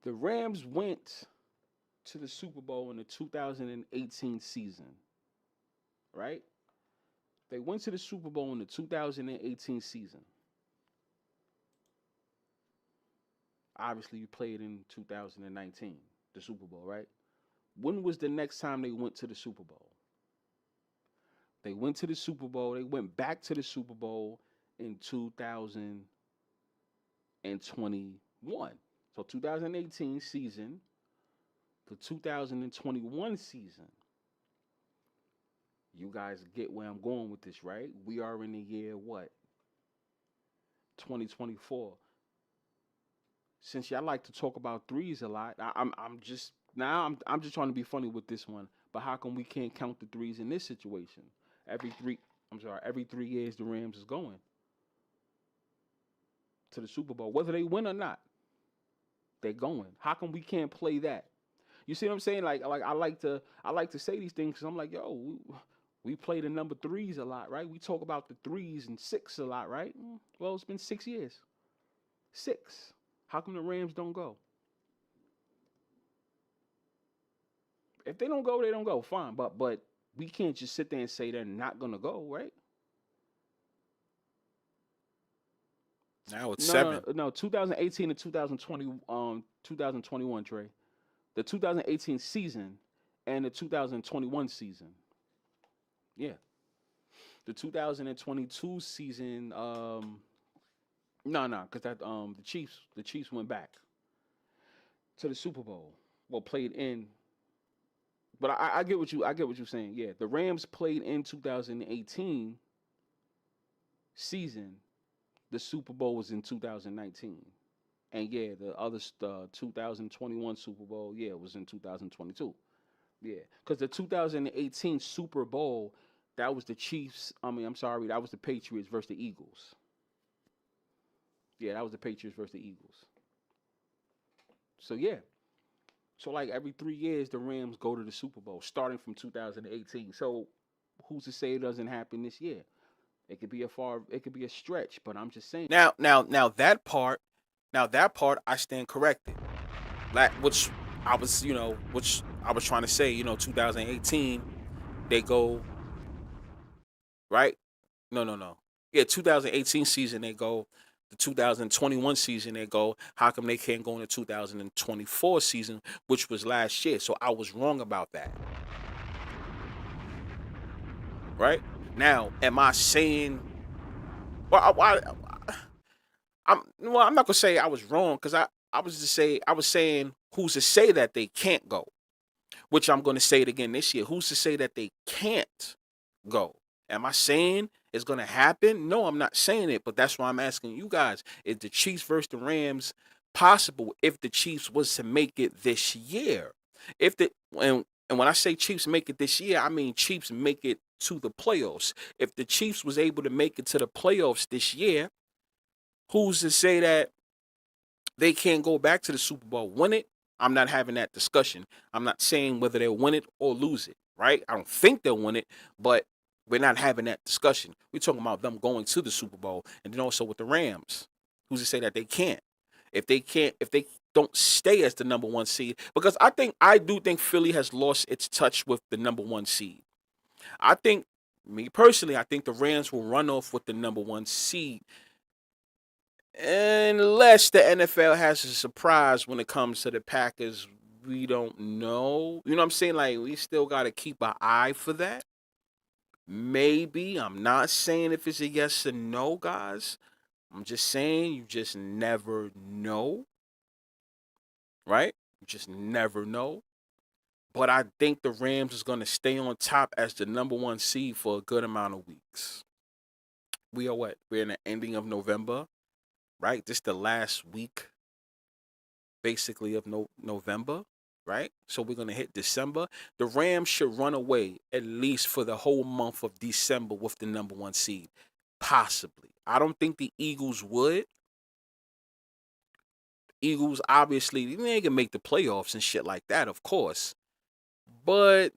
Speaker 1: The Rams went to the Super Bowl in the 2018 season. Right? They went to the Super Bowl in the 2018 season. Obviously, you played in 2019, the Super Bowl, right? When was the next time they went to the Super Bowl? They went to the Super Bowl. They went back to the Super Bowl in 2021. So 2018 season, the 2021 season. You guys get where I'm going with this, right? We are in the year what? 2024. Since y'all like to talk about threes a lot, I'm just trying to be funny with this one. But how come we can't count the threes in this situation? Every 3 years the Rams is going to the Super Bowl, whether they win or not. They're going. How come we can't play that? You see what I'm saying? Like I like to say these things because I'm like, yo, we play the number threes a lot, right? We talk about the 3s and 6 a lot, right? Well, it's been 6 years. 6. How come the Rams don't go? If they don't go, they don't go. Fine, but we can't just sit there and say they're not gonna go, right? Now it's 7. No, 2018 to 2021, Trey. The 2018 season and the 2021 season. Yeah. The 2022 season, no, because that the Chiefs went back to the Super Bowl. Well, played in. But I get what you're saying. Yeah, the Rams played in 2018 season. The Super Bowl was in 2019. And yeah, the other 2021 Super Bowl, yeah, it was in 2022. Yeah, because the 2018 Super Bowl, that was the Chiefs. That was the Patriots versus the Eagles. Yeah, that was the Patriots versus the Eagles. So yeah. So like every 3 years, the Rams go to the Super Bowl, starting from 2018. So who's to say it doesn't happen this year? It could be a stretch, but I'm just saying. Now that part I stand corrected. Which I was trying to say, 2018, they go, right? No. Yeah, 2018 season, they go, the 2021 season, they go, how come they can't go in the 2024 season, which was last year? So I was wrong about that. Right? Now, am I saying, well, I'm not gonna say I was wrong, because I was saying who's to say that they can't go, which I'm gonna say it again this year. Who's to say that they can't go? Am I saying it's gonna happen? No, I'm not saying it, but that's why I'm asking you guys: is the Chiefs versus the Rams possible if the Chiefs was to make it this year? If the and when I say Chiefs make it this year, I mean Chiefs make it to the playoffs. If the Chiefs was able to make it to the playoffs this year, who's to say that they can't go back to the Super Bowl, win it? I'm not having that discussion. I'm not saying whether they'll win it or lose it, right? I don't think they'll win it, but we're not having that discussion. We're talking about them going to the Super Bowl. And then also with the Rams, who's to say that they can't? If they don't stay as the number one seed, because I do think Philly has lost its touch with the number one seed. I think, me personally, I think the Rams will run off with the number one seed, unless the NFL has a surprise when it comes to the Packers. We don't know. You know what I'm saying? Like, we still got to keep an eye for that. Maybe. I'm not saying if it's a yes or no, guys. I'm just saying you just never know. Right? You just never know. But I think the Rams is going to stay on top as the number one seed for a good amount of weeks. We are what? We're in the ending of November, right? This is the last week, basically, of November, right? So we're going to hit December. The Rams should run away at least for the whole month of December with the number one seed. Possibly. I don't think the Eagles would. Eagles, obviously, they can make the playoffs and shit like that, of course. But,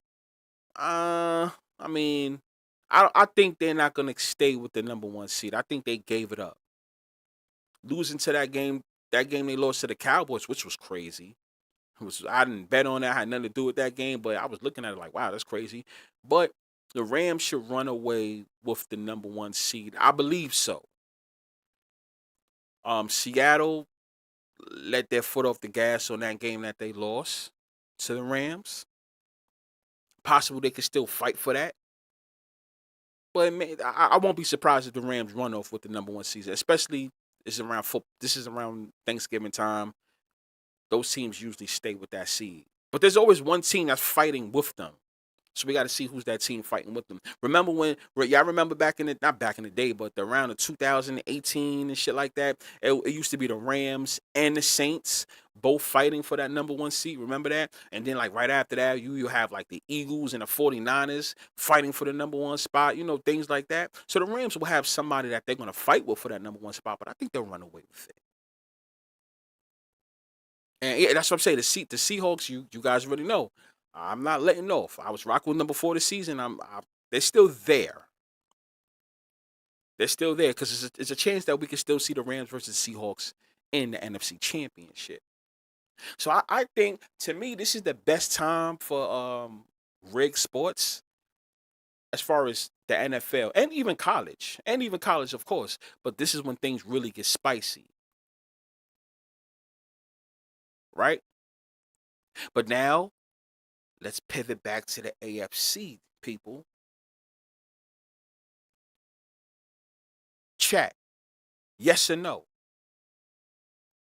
Speaker 1: I mean, I think they're not going to stay with the number one seed. I think they gave it up. Losing to that game they lost to the Cowboys, which was crazy. I didn't bet on that. I had nothing to do with that game, but I was looking at it like, wow, that's crazy. But the Rams should run away with the number one seed. I believe so. Seattle let their foot off the gas on that game that they lost to the Rams. Possible they could still fight for that. But I won't be surprised if the Rams run off with the number one season, especially this is around Thanksgiving time. Those teams usually stay with that seed. But there's always one team that's fighting with them. So we got to see who's that team fighting with them. Remember y'all remember not back in the day, but around 2018 and shit like that, it used to be the Rams and the Saints both fighting for that number one seed. Remember that? And then like right after that, you have like the Eagles and the 49ers fighting for the number one spot, things like that. So the Rams will have somebody that they're going to fight with for that number one spot, but I think they'll run away with it. And yeah, that's what I'm saying. The Seahawks, you guys already know. I'm not letting off. I was rocking with them before the season. They're still there. They're still there because it's a chance that we can still see the Rams versus Seahawks in the NFC Championship. So I think, to me, this is the best time for rig sports as far as the NFL and even college, of course. But this is when things really get spicy, right? But now, let's pivot back to the AFC, people. Chat. Yes or no?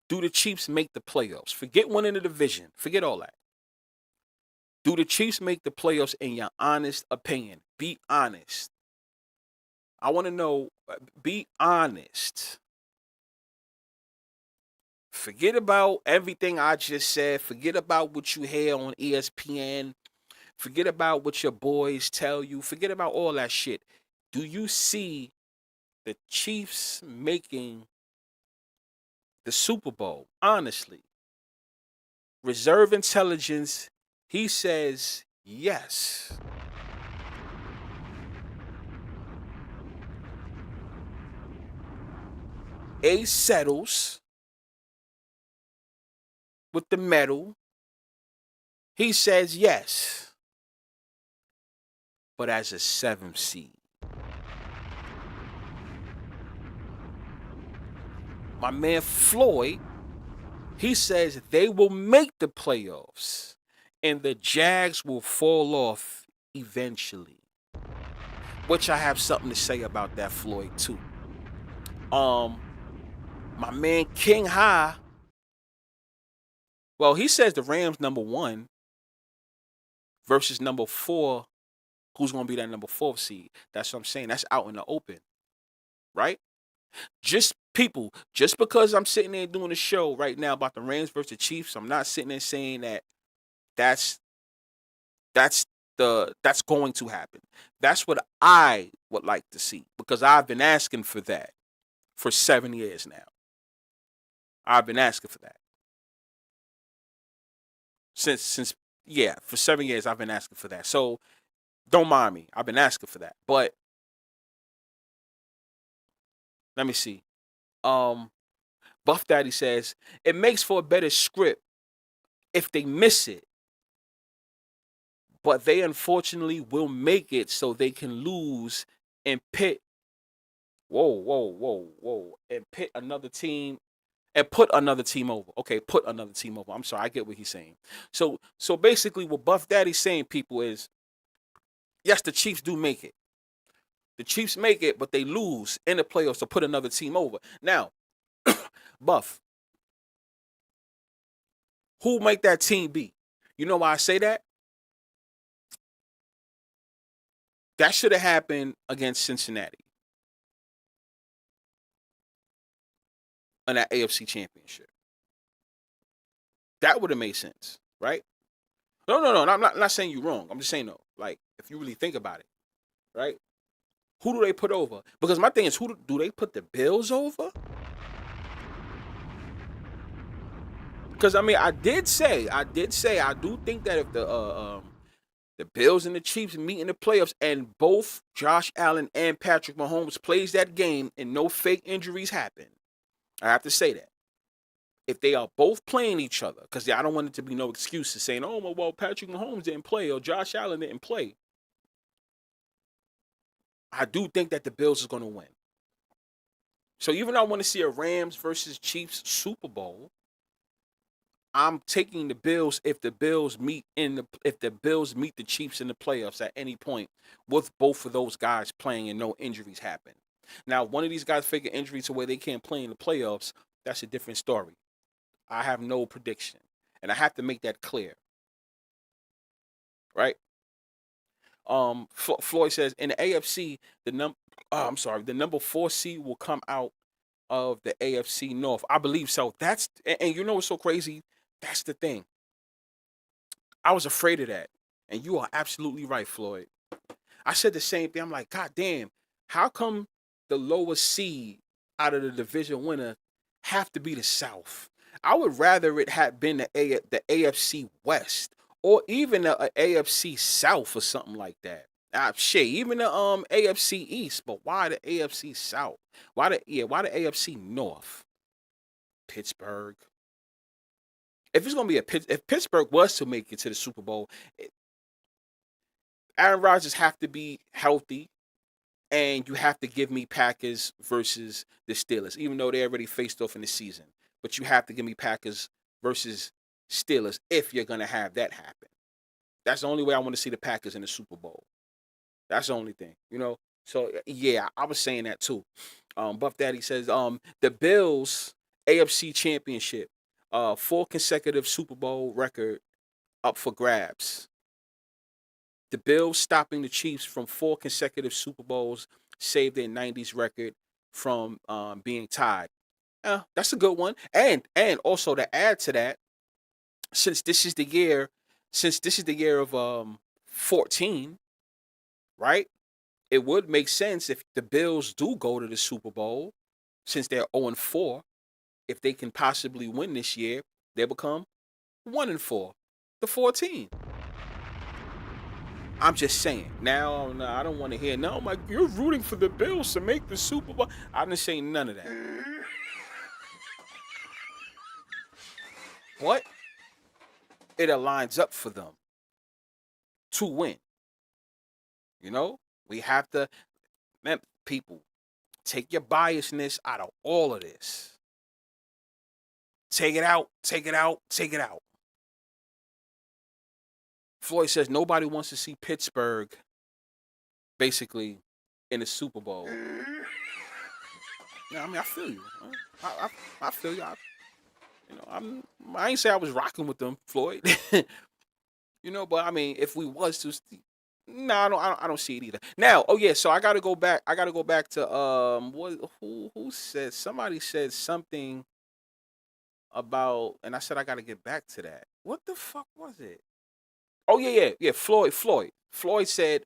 Speaker 1: Do the Chiefs make the playoffs? Forget winning the division. Forget all that. Do the Chiefs make the playoffs in your honest opinion? Be honest. I want to know, be honest. Forget about everything I just said. Forget about what you hear on ESPN. Forget about what your boys tell you. Forget about all that shit. Do you see the Chiefs making the Super Bowl? Honestly. Reserve intelligence, he says yes. A settles with the medal. He says yes. But as a 7th seed. my man Floyd, he says they will make the playoffs and the Jags will fall off eventually. Which I have something to say about that, Floyd, too. My man King High, well, he says the Rams number 1 versus number 4. Who's going to be that number 4 seed? That's what I'm saying. That's out in the open, right? Just because I'm sitting there doing a show right now about the Rams versus the Chiefs, I'm not sitting there saying that that's going to happen. That's what I would like to see, because I've been asking for that for 7 years now. I've been asking for that. Since for 7 years I've been asking for that. So don't mind me. I've been asking for that. But let me see. Buff Daddy says it makes for a better script if they miss it. But they unfortunately will make it so they can lose and pit. Whoa. And pit another team and put another team over. Okay, put another team over. I'm sorry, I get what he's saying. So basically what Buff Daddy's saying, people, is yes, the Chiefs do make it. The Chiefs make it, but they lose in the playoffs to put another team over. Now, Buff, who might that team be? You know why I say that? That should have happened against Cincinnati in that AFC Championship. That would have made sense, right? No. I'm not saying you're wrong. I'm just saying, no. Like, if you really think about it, right? Who do they put over? Because my thing is, who do they put the Bills over? Because, I mean, I did say, I do think that if the Bills and the Chiefs meet in the playoffs and both Josh Allen and Patrick Mahomes plays that game and no fake injuries happen, I have to say that. If they are both playing each other, because I don't want it to be no excuses saying, oh, well, Patrick Mahomes didn't play or Josh Allen didn't play. I do think that the Bills is going to win. So even though I want to see a Rams versus Chiefs Super Bowl, I'm taking the Bills if the Bills meet the Chiefs in the playoffs at any point with both of those guys playing and no injuries happen. Now, one of these guys fake an injury to where they can't play in the playoffs, that's a different story. I have no prediction, and I have to make that clear. Right? Floyd says in the AFC, the number 4 seed will come out of the AFC North. I believe so. And you know what's so crazy? That's the thing. I was afraid of that. And you are absolutely right, Floyd. I said the same thing. I'm like, God damn, how come the lowest seed out of the division winner have to be the South? I would rather it had been the AFC West or even the AFC South or something like that. Even the AFC East, but why the AFC South? Why the AFC North? Pittsburgh. If it's gonna be if Pittsburgh was to make it to the Super Bowl, Aaron Rodgers have to be healthy, and you have to give me Packers versus the Steelers, even though they already faced off in the season. But you have to give me Packers versus Steelers if you're gonna have that happen. That's the only way I want to see the Packers in the Super Bowl. That's the only thing, you know. So yeah, I was saying that too. Buff Daddy says the Bills AFC Championship, 4 consecutive Super Bowl record up for grabs. The Bills stopping the Chiefs from 4 consecutive Super Bowls saved their 90s record from being tied. That's a good one. And also to add to that, since this is the year of 14, right? It would make sense if the Bills do go to the Super Bowl, since they're 0-4, if they can possibly win this year, they become 1-4, the 14. I'm just saying. Now, I don't want to hear, no, Mike, you're rooting for the Bills to make the Super Bowl. I didn't say none of that. But it aligns up for them to win. You know, we have to, man, people, take your biasness out of all of this. Take it out, take it out, take it out. Floyd says nobody wants to see Pittsburgh basically in the Super Bowl. Yeah, I mean, I feel you. I feel you. I ain't say I was rocking with them, Floyd. But I mean, if we was to, no, I don't see it either. Now, oh yeah, so I got to go back. I got to go back to who said somebody said something about, and I said I got to get back to that. What the fuck was it? Oh yeah. Floyd said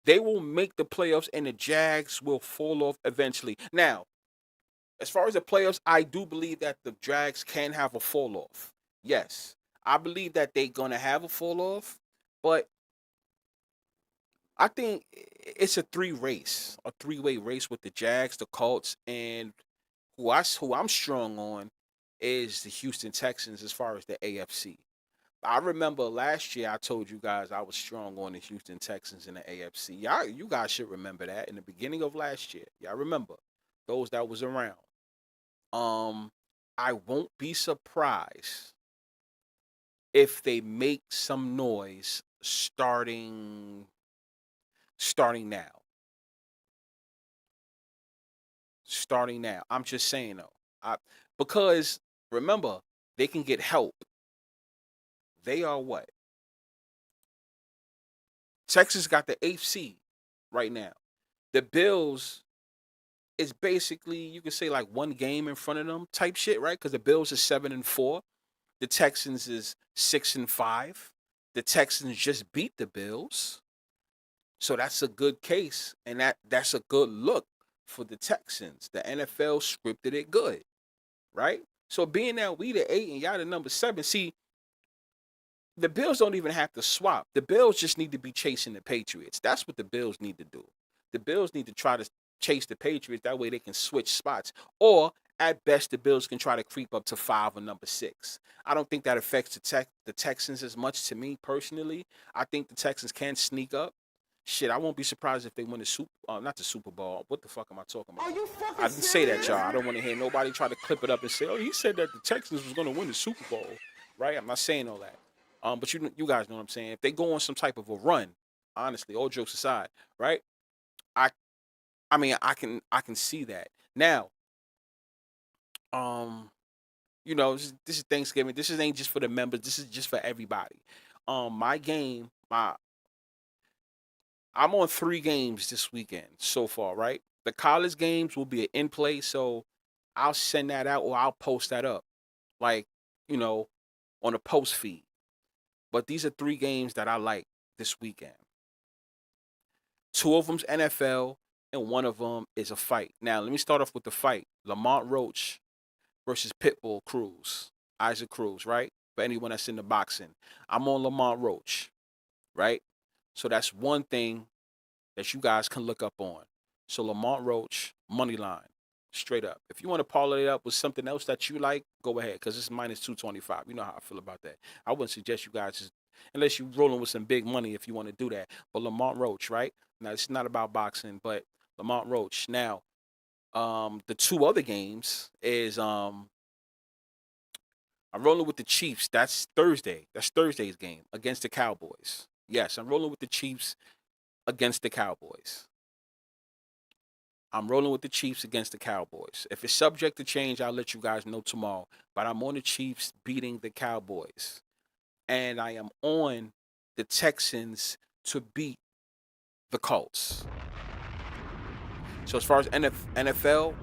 Speaker 1: they will make the playoffs and the Jags will fall off eventually. Now, as far as the playoffs, I do believe that the Jags can have a fall off. Yes, I believe that they're gonna have a fall off, but I think it's a three-way race with the Jags, the Colts, and who I'm strong on is the Houston Texans as far as the AFC. I remember last year I told you guys I was strong on the Houston Texans in the AFC. You guys should remember that in the beginning of last year. Y'all remember those that was around. I won't be surprised if they make some noise starting now. Starting now. I'm just saying though. Because remember, they can get help. They are what? Texas got the 8th seed right now. The Bills is basically, you can say, like one game in front of them type shit, right? Because the Bills is 7-4. The Texans is 6-5. The Texans just beat the Bills. So that's a good case. And that's a good look for the Texans. The NFL scripted it good, right? So being that we the 8 and y'all the number 7, see, the Bills don't even have to swap. The Bills just need to be chasing the Patriots. That's what the Bills need to do. The Bills need to try to chase the Patriots. That way they can switch spots. Or, at best, the Bills can try to creep up to 5 or number 6. I don't think that affects the Texans as much to me personally. I think the Texans can sneak up. Shit, I won't be surprised if they win not the Super Bowl. What the fuck am I talking about?
Speaker 2: Are you fucking
Speaker 1: I didn't say that,
Speaker 2: serious?
Speaker 1: y'all. I don't want to hear nobody try to clip it up and say, oh, he said that the Texans was going to win the Super Bowl. Right? I'm not saying all that. But you guys know what I'm saying. If they go on some type of a run, honestly, all jokes aside, right? I mean, I can see that. Now, this is Thanksgiving. This ain't just for the members. This is just for everybody. I'm on 3 games this weekend so far, right? The college games will be an in play, so I'll send that out or I'll post that up, like, on a post feed. But these are 3 games that I like this weekend. 2 of them's NFL, and 1 of them is a fight. Now, let me start off with the fight. Lamont Roach versus Pitbull Cruz. Isaac Cruz, right? For anyone that's into boxing. I'm on Lamont Roach, right? So that's one thing that you guys can look up on. So Lamont Roach, money line, straight up. If you want to parlay it up with something else that you like, go ahead, because it's minus 225. You know how I feel about that. I wouldn't suggest you guys, unless you're rolling with some big money, if you want to do that. But Lamont Roach, right? Now, it's not about boxing, but Lamont Roach. Now, the 2 other games is I'm rolling with the Chiefs. That's Thursday. That's Thursday's game against the Cowboys. Yes, I'm rolling with the Chiefs against the Cowboys. I'm rolling with the Chiefs against the Cowboys. If it's subject to change, I'll let you guys know tomorrow. But I'm on the Chiefs beating the Cowboys. And I am on the Texans to beat the Colts. So as far as NFL,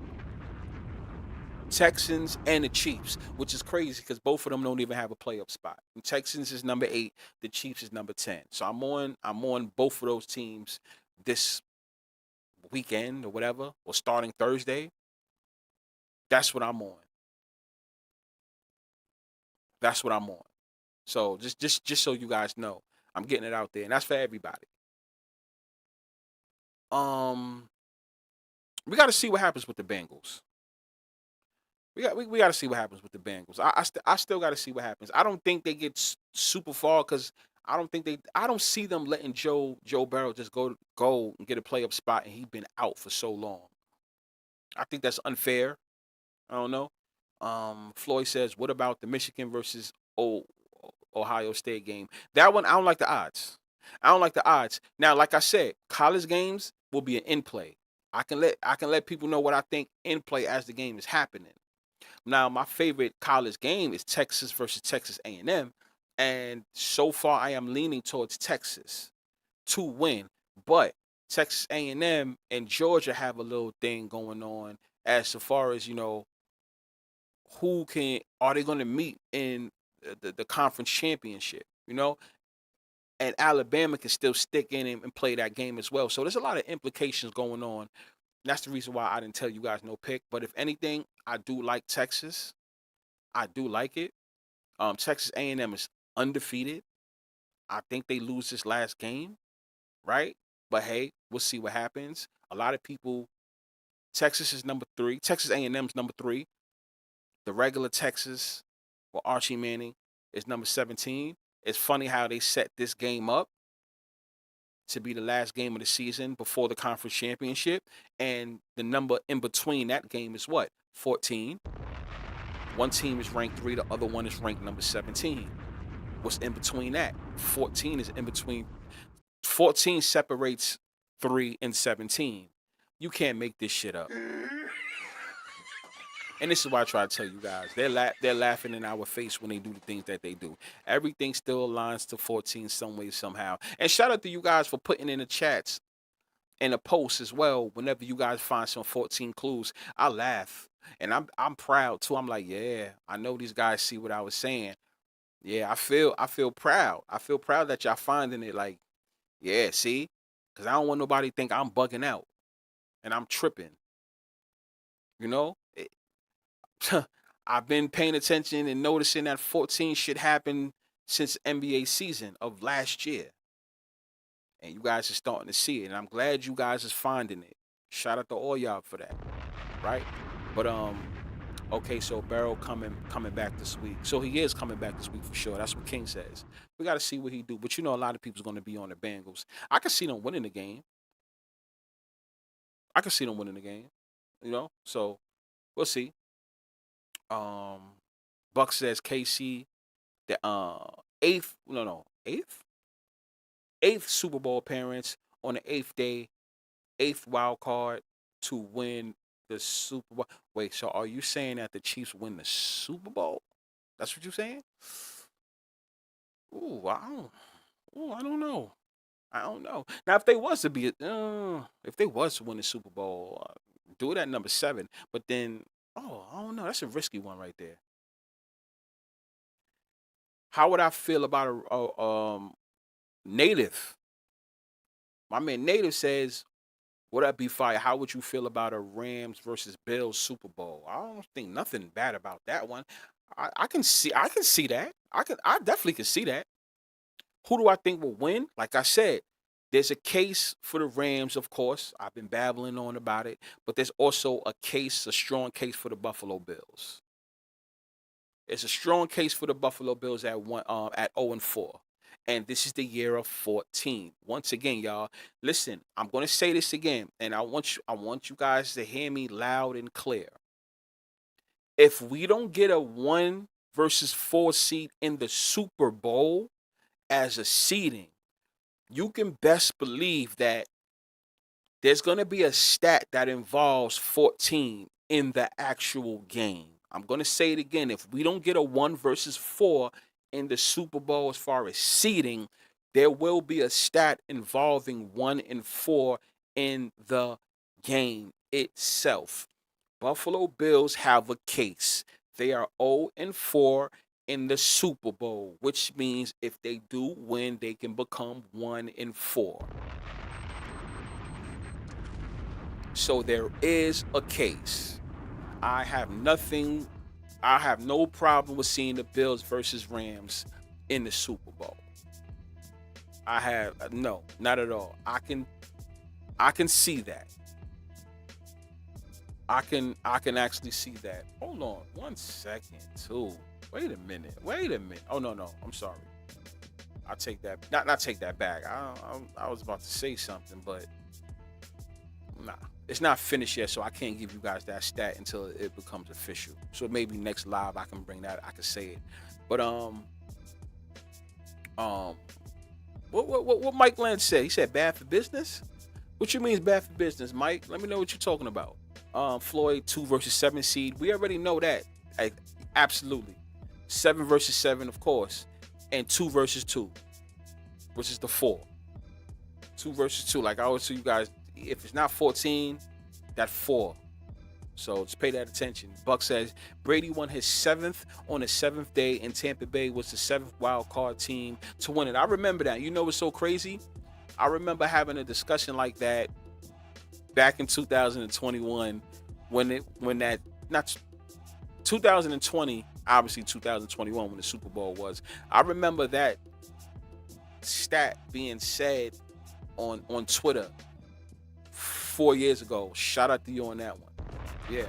Speaker 1: Texans and the Chiefs, which is crazy because both of them don't even have a playoff spot. The Texans is number 8, the Chiefs is number 10. So I'm on both of those teams this weekend or whatever, or starting Thursday. That's what I'm on. That's what I'm on. So just so you guys know, I'm getting it out there, and that's for everybody. We got to see what happens with the Bengals. We got to see what happens with the Bengals. I still got to see what happens. I don't think they get super far because I don't see them letting Joe Burrow just go and get a playoff spot, and he's been out for so long. I think that's unfair. I don't know. Floyd says, what about the Michigan versus Ohio State game? That one, I don't like the odds. I don't like the odds. Now, like I said, college games will be an in play. I can let people know what I think in play as the game is happening. Now, my favorite college game is Texas versus Texas A&M, and so far I am leaning towards Texas to win. But Texas A&M and Georgia have a little thing going on as far as, are they going to meet in the conference championship, and Alabama can still stick in and play that game as well. So there's a lot of implications going on. That's the reason why I didn't tell you guys no pick. But if anything, I do like Texas. I do like it. Texas A&M is undefeated. I think they lose this last game, right? But hey, we'll see what happens. A lot of people, Texas is number 3. Texas A&M is number 3. The regular Texas with Archie Manning is number 17. It's funny how they set this game up to be the last game of the season before the conference championship. And the number in between that game is what? 14. One team is ranked 3, the other one is ranked number 17. What's in between that? 14 is in between. 14 separates 3 and 17. You can't make this shit up. And this is why I try to tell you guys. They're laughing in our face when they do the things that they do. Everything still aligns to 14 some way, somehow. And shout out to you guys for putting in the chats and the posts as well. Whenever you guys find some 14 clues, I laugh. And I'm proud too. I'm like, yeah, I know these guys see what I was saying. Yeah, I feel proud. I feel proud that y'all finding it. Like, yeah, see? Because I don't want nobody to think I'm bugging out and I'm tripping. I've been paying attention and noticing that 14 should happen since NBA season of last year. And you guys are starting to see it. And I'm glad you guys is finding it. Shout out to all y'all for that. Right? But okay, so Barrow coming back this week. So he is coming back this week for sure. That's what King says. We got to see what he do. But a lot of people's going to be on the Bengals. I can see them winning the game. So we'll see. Buck says KC the eighth Super Bowl appearance on the 8th day, 8th wild card to win the Super Bowl. Wait, so are you saying that the Chiefs win the Super Bowl? That's what you're saying? I don't know. Now, if they was to win the Super Bowl, do it at number 7. But then, I don't know. That's a risky one right there. How would I feel about a Native? My man Native says, would that be fire? How would you feel about a Rams versus Bills Super Bowl? I don't think nothing bad about that one. I can see that. I definitely can see that. Who do I think will win? Like I said, there's a case for the Rams, of course. I've been babbling on about it, but there's also a strong case for the Buffalo Bills. It's a strong case for the Buffalo Bills at 0-4. And this is the year of 14. Once again, y'all, listen, I'm going to say this again, and I want you guys to hear me loud and clear. If we don't get a 1 versus 4 seed in the Super Bowl as a seeding, you can best believe that there's going to be a stat that involves 14 in the actual game. I'm going to say it again. If we don't get a 1 versus 4 in the Super Bowl as far as seeding, there will be a stat involving 1 and 4 in the game itself. Buffalo Bills have a case. They are 0-4 in the Super Bowl, which means if they do win, they can become 1-4. So there is a case. I have no problem with seeing the Bills versus Rams in the Super Bowl. No, not at all. I can see that. I can actually see that. Hold on 1 second, too. Wait a minute. Oh, no. I'm sorry. I'll take that. Not take that back. I was about to say something, but nah. It's not finished yet, so I can't give you guys that stat until it becomes official. So maybe next live I can bring that. I can say it. But um, what Mike Lynch said? He said bad for business. What you mean is bad for business, Mike? Let me know what you're talking about. Floyd 2 versus 7 seed. We already know that. Absolutely. 7 versus 7, of course, and 2 versus 2, which is the 4. 2 versus 2. Like I always tell you guys, if it's not 14, that's 4. So just pay that attention. Buck says Brady won his 7th on the 7th day, and Tampa Bay was the 7th wild card team to win it. I remember that. You know what's so crazy? I remember having a discussion like that back in 2021 when that not 2020, obviously 2021 when the Super Bowl was. I remember that stat being said on Twitter 4 years ago. Shout out to you on that one. Yeah,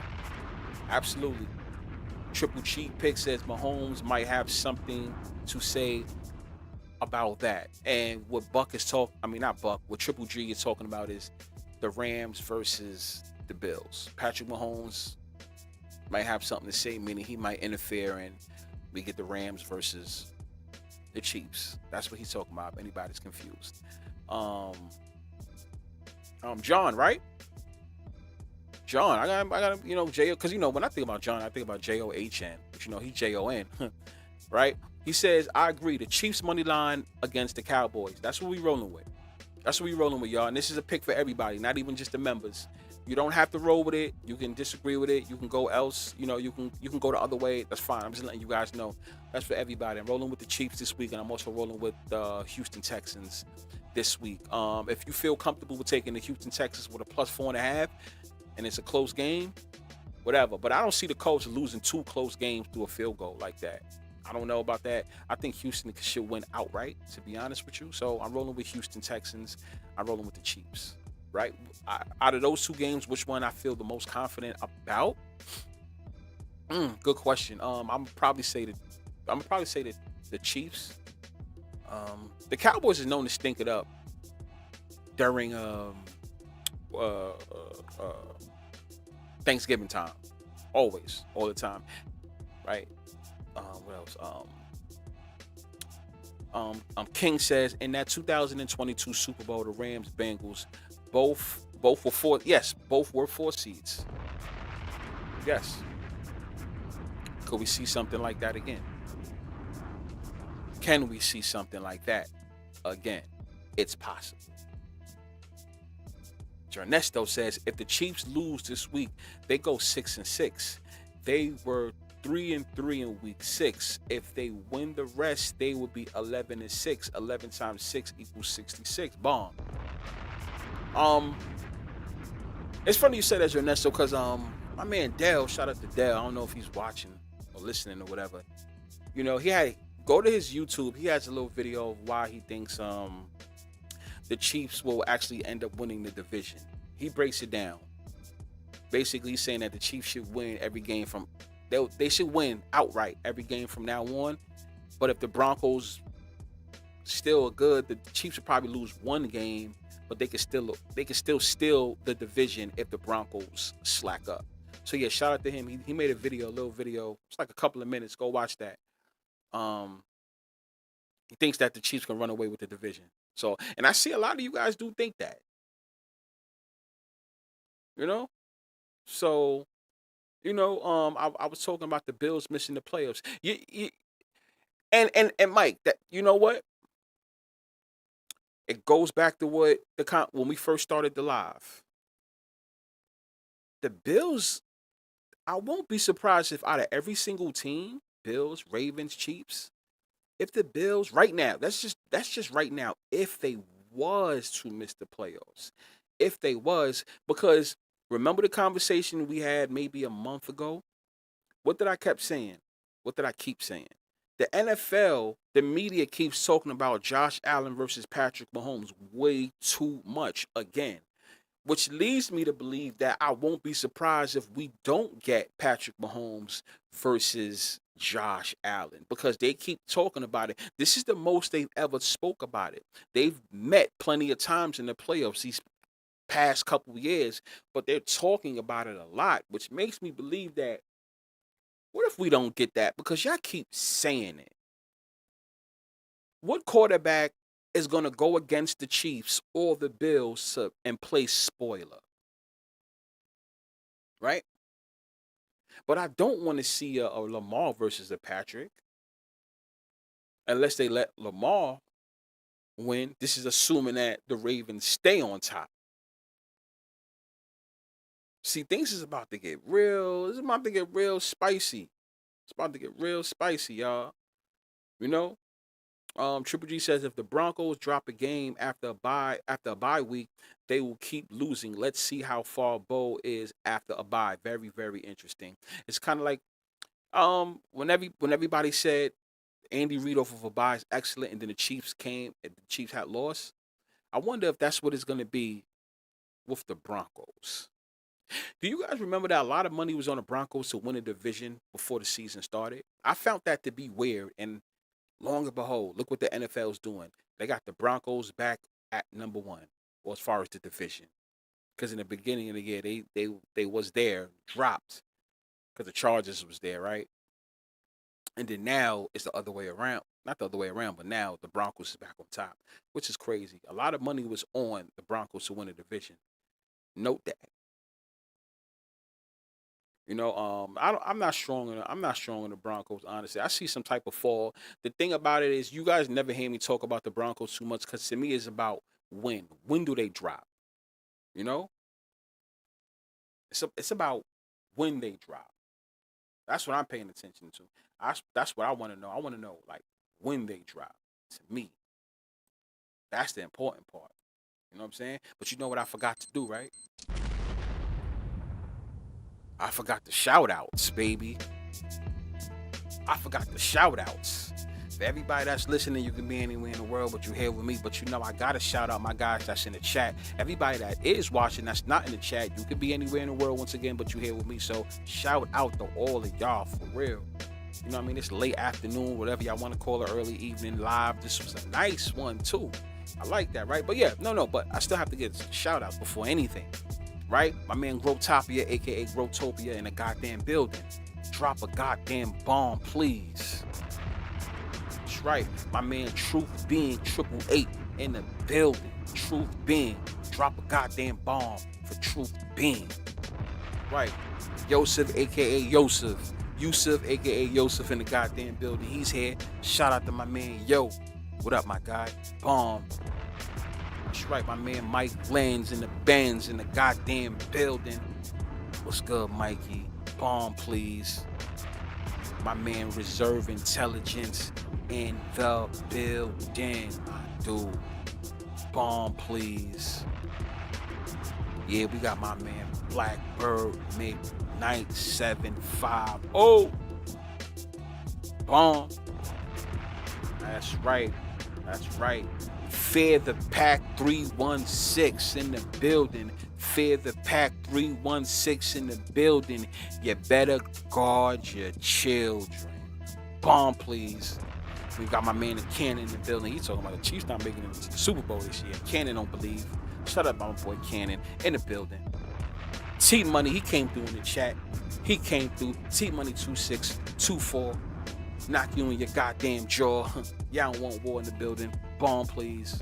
Speaker 1: absolutely. Triple Cheat Pick says Mahomes might have something to say about that. And what Buck is talking, I mean not Buck, what Triple G is talking about is the Rams versus the Bills. Patrick Mahomes might have something to say, meaning he might interfere and we get the Rams versus the Chiefs. That's what he's talking about, if anybody's confused. John, right? John, I got J, because when I think about John, I think about John, but he's Jon, right? He says, I agree. The Chiefs money line against the Cowboys. That's what we rolling with. That's what we rolling with, y'all. And this is a pick for everybody, not even just the members. You don't have to roll with it. You can disagree with it. You can go else. You can go the other way. That's fine. I'm just letting you guys know. That's for everybody. I'm rolling with the Chiefs this week, and I'm also rolling with the Houston Texans this week. If you feel comfortable with taking the Houston Texans with a +4.5, and it's a close game, whatever. But I don't see the Colts losing 2 close games through a field goal like that. I don't know about that. I think Houston should win outright, to be honest with you. So I'm rolling with Houston Texans. I'm rolling with the Chiefs, right? Out of those 2 games, which one I feel the most confident about? Good question. I'm probably say the Chiefs. The Cowboys is known to stink it up during Thanksgiving time, always, all the time, right? What else? King says in that 2022 Super Bowl, the Rams Bengals, both were 4. Yes, both were 4 seeds. Yes. Could we see something like that again? Can we see something like that again? It's possible. Ernesto says if the Chiefs lose this week, they go 6-6. They were 3-3 in week 6. If they win the rest, they will be 11-6. 11 times 6 equals 66. Bomb. It's funny you said that, Ernesto, because my man Dale, shout out to Dale. I don't know if he's watching or listening or whatever. Go to his YouTube. He has a little video of why he thinks the Chiefs will actually end up winning the division. He breaks it down. Basically, he's saying that the Chiefs should win every game they should win outright every game from now on. But if the Broncos still are good, the Chiefs would probably lose 1 game, but they could still steal the division if the Broncos slack up. So yeah, shout out to him. He made a little video. It's like a couple of minutes. Go watch that. He thinks that the Chiefs can run away with the division. So, and I see a lot of you guys do think that. So, I was talking about the Bills missing the playoffs. And Mike, that what? It goes back to when we first started the live. The Bills, I won't be surprised if out of every single team, Bills, Ravens, Chiefs, if the Bills right now, that's just right now, if they was to miss the playoffs, because remember the conversation we had maybe a month ago? What did I keep saying? The NFL, the media keeps talking about Josh Allen versus Patrick Mahomes way too much again, which leads me to believe that I won't be surprised if we don't get Patrick Mahomes versus Josh Allen, because they keep talking about it. This is the most they've ever spoke about it. They've met plenty of times in the playoffs. past couple years, but they're talking about it a lot, which makes me believe that what if we don't get that? Because y'all keep saying it. What quarterback is going to go against the Chiefs or the Bills and play spoiler? Right? But I don't want to see a Lamar versus a Patrick. Unless they let Lamar win. This is assuming that the Ravens stay on top. See, things is about to get real. It's about to get real spicy. It's about to get real spicy, y'all. You know? Triple G says if the Broncos drop a game after a bye week, they will keep losing. Let's see how far Bo is after a bye. Very, very interesting. It's kind of like when everybody said Andy Reid off of a bye is excellent, and then the Chiefs came and the Chiefs had lost. I wonder if that's what it's going to be with the Broncos. Do you guys remember that a lot of money was on the Broncos to win a division before the season started? I found that to be weird, and long and behold, look what the NFL's doing. They got the Broncos back at number one, or as far as the division. Because in the beginning of the year, they was there, dropped, because the Chargers was there, right? And then now it's the other way around. Not the other way around, but now the Broncos is back on top, which is crazy. A lot of money was on the Broncos to win a division. Note that. You know, I'm not strong on the Broncos, honestly. I see some type of fall. The thing about it is, you guys never hear me talk about the Broncos too much, because to me, it's about when. When do they drop? You know, it's about when they drop. That's what I'm paying attention to. That's what I want to know. I want to know, like, when they drop. To me, that's the important part. You know what I'm saying? But you know what I forgot to do, right? I forgot the shout-outs, baby. I forgot the shout-outs. For everybody that's listening, you can be anywhere in the world, but you're here with me. But you know, I got to shout out my guys that's in the chat. Everybody that is watching that's not in the chat, you could be anywhere in the world once again, but you're here with me. So shout out to all of y'all, for real. You know what I mean? It's late afternoon, whatever y'all want to call it, early evening live. This was a nice one, too. I like that, right? But yeah, but I still have to get shout-outs before anything. Right? My man Growtopia, aka Growtopia, in the goddamn building. Drop a goddamn bomb, please. That's right. My man Truth Being 888 in the building. Truth Being. Drop a goddamn bomb for Truth Being. Right. Yosef, aka Yosef. Yusuf, aka Yosef, in the goddamn building. He's here. Shout out to my man Yo. What up, my guy? Bomb. That's right, my man Mike Lenz in the Benz in the goddamn building. What's good, Mikey? Bomb, please. My man Reserve Intelligence in the building. Dude, bomb, please. Yeah, we got my man Blackbird Midnight 750. Bomb. That's right. That's right. Fear the Pack 316 in the building. Fear the Pack 316 in the building. You better guard your children. Bomb, please. We got my man the Cannon in the building. He's talking about the Chiefs not making it to the Super Bowl this year. Cannon don't believe. Shut up, my boy Cannon in the building. T Money, he came through in the chat. He came through. T Money 2624. Knock you in your goddamn jaw. Y'all don't want war in the building. Bomb, please.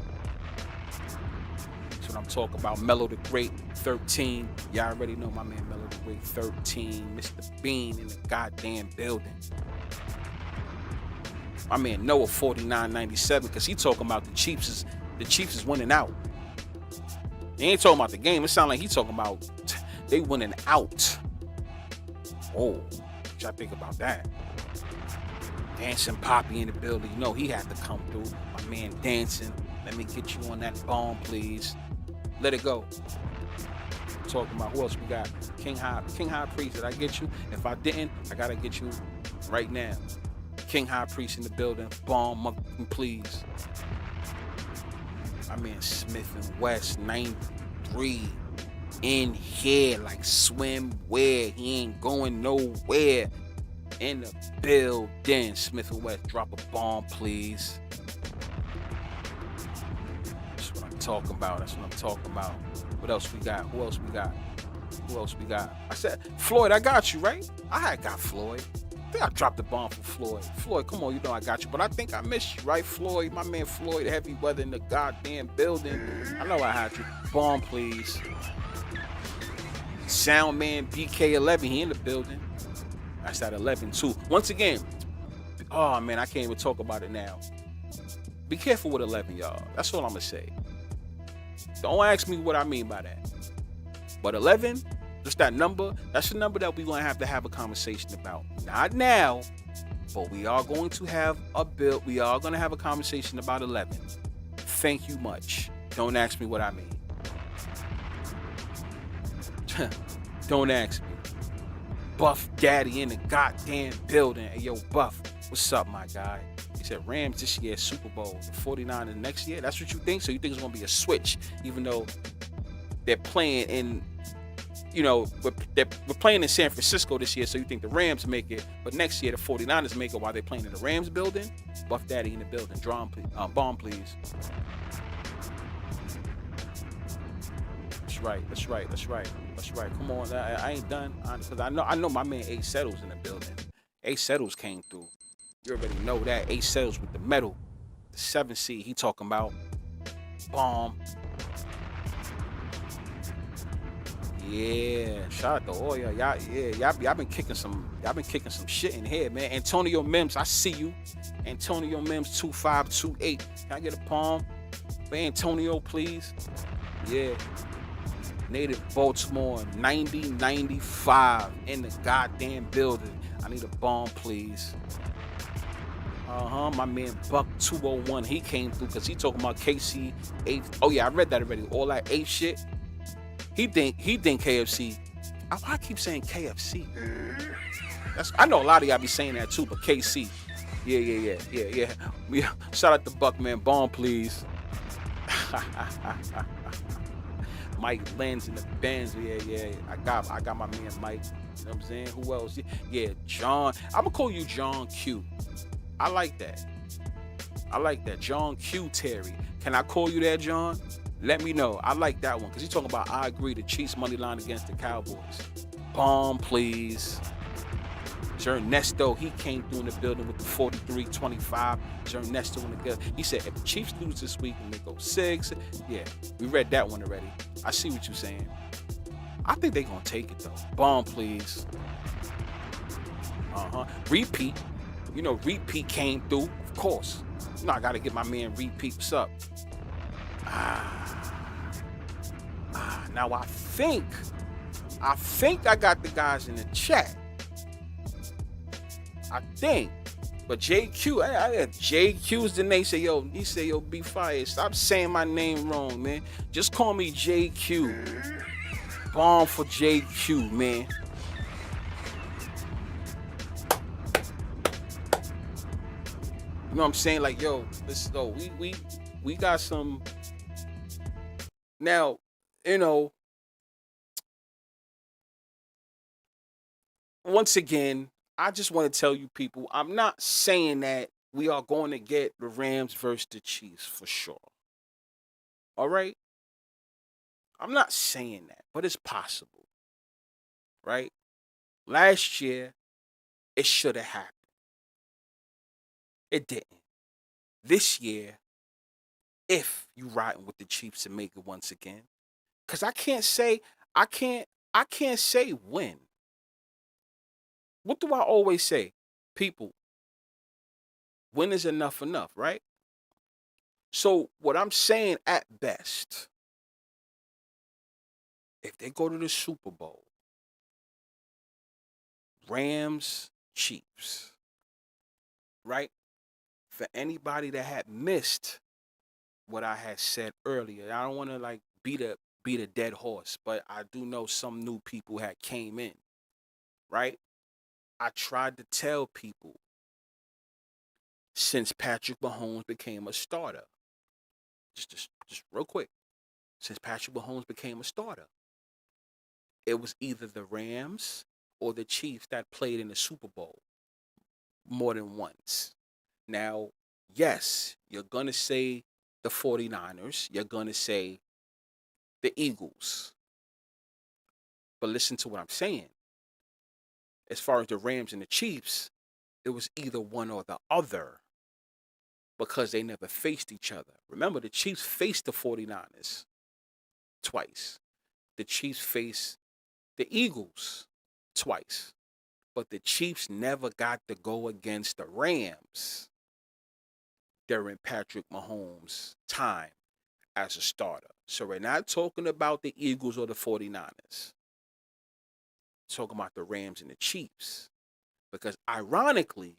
Speaker 1: That's what I'm talking about. Mellow the Great 13. Y'all already know my man Mellow the Great 13. Mr. Bean in the goddamn building. My man Noah 4997, because he talking about the Chiefs is winning out. He ain't talking about the game. It sounds like he talking about they winning out. Oh, what y'all think about that? Dancing Poppy in the building. You know he had to come through. My man Dancing. Let me get you on that bomb, please. Let it go. Talking about who else we got? King High Priest. Did I get you? If I didn't, I gotta get you right now. King High Priest in the building. Bomb, please. My man Smith and West 93 in here like swimwear. He ain't going nowhere. In the building. Smith and West, drop a bomb, please. That's what I'm talking about. What else we got? Who else we got? Who else we got? I said, Floyd, I got you, right? I had got Floyd. I think I dropped the bomb for Floyd. Floyd, come on, you know I got you. But I think I missed you, right? Floyd, my man Floyd, heavy weather in the goddamn building. I know I had you. Bomb, please. Sound man BK11, he in the building. That's that 11 too. Once again, oh man, I can't even talk about it now. Be careful with 11, y'all. That's all I'm gonna say. Don't ask me what I mean by that. But 11, just that number, that's the number that we're gonna have to have a conversation about. Not now, but we are going to have a bill. We are gonna have a conversation about 11. Thank you much. Don't ask me what I mean. Don't ask me. Buff Daddy in the goddamn building. Hey, yo, Buff, what's up, my guy? He said Rams this year, Super Bowl. The 49ers next year. That's what you think? So you think it's going to be a switch, even though they're playing in, you know, we're playing in San Francisco this year, so you think the Rams make it, but next year the 49ers make it while they're playing in the Rams building? Buff Daddy in the building. Bomb, please. That's right. Come on, I ain't done, because I know my man Ace Settles in the building. Ace Settles came through. You already know that. Ace Settles with the metal, the 7 seed. He talking about bomb. Yeah, shout out to all y'all. Y'all been kicking some shit in here, man. Antonio Mims, I see you. Antonio Mims 2528. Can I get a palm for Antonio, please? Yeah. Native Baltimore 9095 in the goddamn building. I need a bomb, please. My man Buck 201, he came through because he talking about KC 8. Oh yeah, I read that already. All that 8 shit. He think KFC. I keep saying KFC. I know a lot of y'all be saying that too, but KC. Yeah. Shout out to Buck, man. Bomb, please. Mike Lenz in the Benz. Yeah. I got my man Mike. You know what I'm saying? Who else? Yeah, John. I'm gonna call you John Q. I like that. John Q Terry. Can I call you that, John? Let me know. I like that one because he's talking about I agree the Chiefs money line against the Cowboys. Bomb, please. Ernesto, he came through in the building with the 43-25. Ernesto in the building. He said if the Chiefs lose this week and they go 6, yeah, we read that one already. I see what you're saying. I think they're gonna take it though. Bomb, please. Repeat. You know, Repeat came through, of course. You know, I gotta get my man Repeat. What's up? Now I think I got the guys in the chat. I think. But JQ, JQ's the name. He say, yo, be fired. Stop saying my name wrong, man. Just call me JQ. Bomb for JQ, man. You know what I'm saying? Like, yo, let's go. We got some. Now, you know, once again, I just want to tell you people, I'm not saying that we are going to get the Rams versus the Chiefs for sure. All right? I'm not saying that, but it's possible. Right? Last year, it should have happened. It didn't. This year, if you riding with the Chiefs and make it once again, because I can't say when. What do I always say? People, when is enough, right? So what I'm saying at best, if they go to the Super Bowl, Rams, Chiefs, right? For anybody that had missed what I had said earlier, I don't want to like beat a dead horse, but I do know some new people had came in, right? I tried to tell people since Patrick Mahomes became a starter, just real quick, since Patrick Mahomes became a starter, it was either the Rams or the Chiefs that played in the Super Bowl more than once. Now, yes, you're going to say the 49ers. You're going to say the Eagles. But listen to what I'm saying. As far as the Rams and the Chiefs, it was either one or the other because they never faced each other. Remember, the Chiefs faced the 49ers twice. The Chiefs faced the Eagles twice. But the Chiefs never got to go against the Rams during Patrick Mahomes' time as a starter. So we're not talking about the Eagles or the 49ers. We're talking about the Rams and the Chiefs. Because ironically,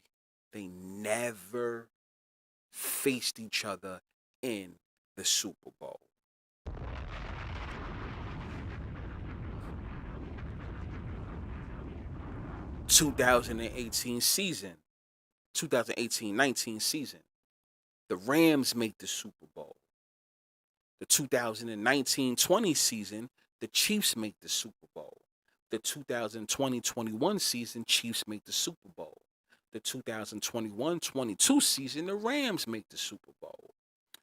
Speaker 1: they never faced each other in the Super Bowl. (2018) season, 2018-19 season, the Rams make the Super Bowl. The 2019-20 season, the Chiefs make the Super Bowl. The 2020-21 season, Chiefs make the Super Bowl. The 2021-22 season, the Rams make the Super Bowl.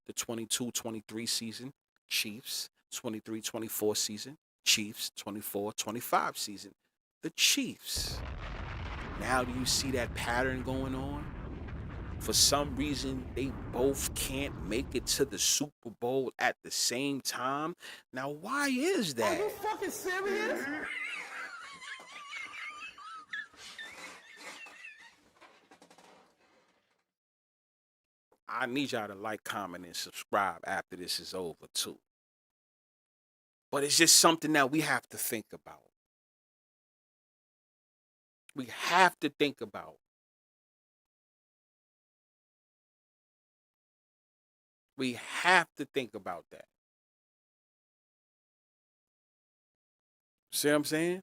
Speaker 1: The 22-23 season, Chiefs. 23-24 season, Chiefs. 24-25 season, the Chiefs. Now do you see that pattern going on? For some reason, they both can't make it to the Super Bowl at the same time. Now, why is that?
Speaker 2: Are you fucking serious?
Speaker 1: I need y'all to like, comment, and subscribe after this is over, too. But it's just something that we have to think about. We have to think about. We have to think about that. See what I'm saying?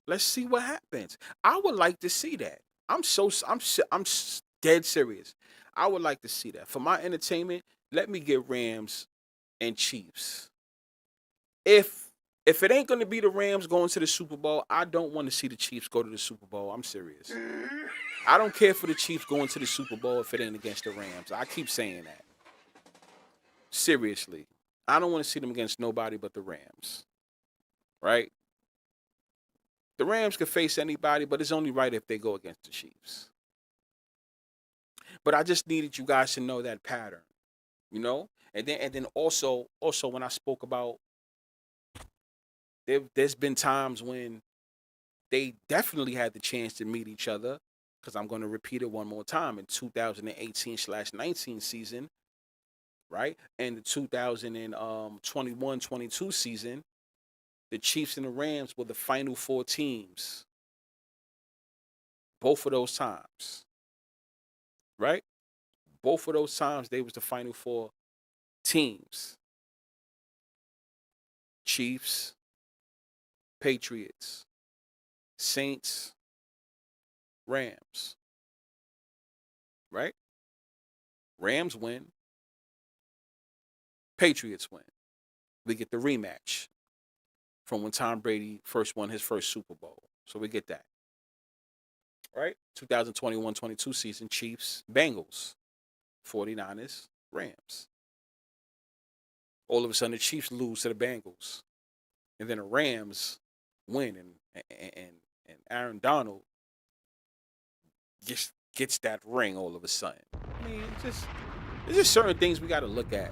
Speaker 1: Let's see what happens. I would like to see that. I'm dead serious. I would like to see that. For my entertainment, let me get Rams and Chiefs. If it ain't gonna be the Rams going to the Super Bowl, I don't want to see the Chiefs go to the Super Bowl. I'm serious. I don't care for the Chiefs going to the Super Bowl if it ain't against the Rams. I keep saying that. Seriously. I don't want to see them against nobody but the Rams. Right? The Rams could face anybody, but it's only right if they go against the Chiefs. But I just needed you guys to know that pattern, you know? And then also when I spoke about there's been times when they definitely had the chance to meet each other, because I'm going to repeat it one more time. In 2018/19 season, right? And the 2021-22 season, the Chiefs and the Rams were the final four teams. Both of those times. Right? Both of those times, they was the final four teams. Chiefs, Patriots, Saints, Rams. Right? Rams win. Patriots win. We get the rematch from when Tom Brady first won his first Super Bowl. So we get that. Right? 2021-22 season, Chiefs, Bengals, 49ers, Rams. All of a sudden, the Chiefs lose to the Bengals. And then the Rams win, and Aaron Donald gets that ring all of a sudden. I mean, it's just certain things we got to look at.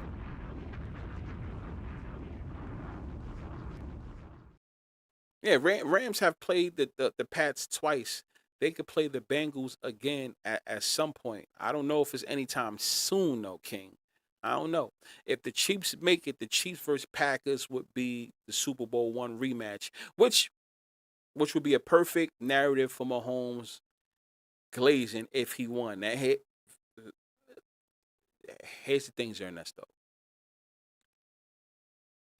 Speaker 1: Yeah, Rams have played the Pats twice. They could play the Bengals again at some point. I don't know if it's anytime soon, though, King. I don't know. If the Chiefs make it, the Chiefs versus Packers would be the Super Bowl I rematch, which would be a perfect narrative for Mahomes glazing if he won. Now, here's the things, Ernesto.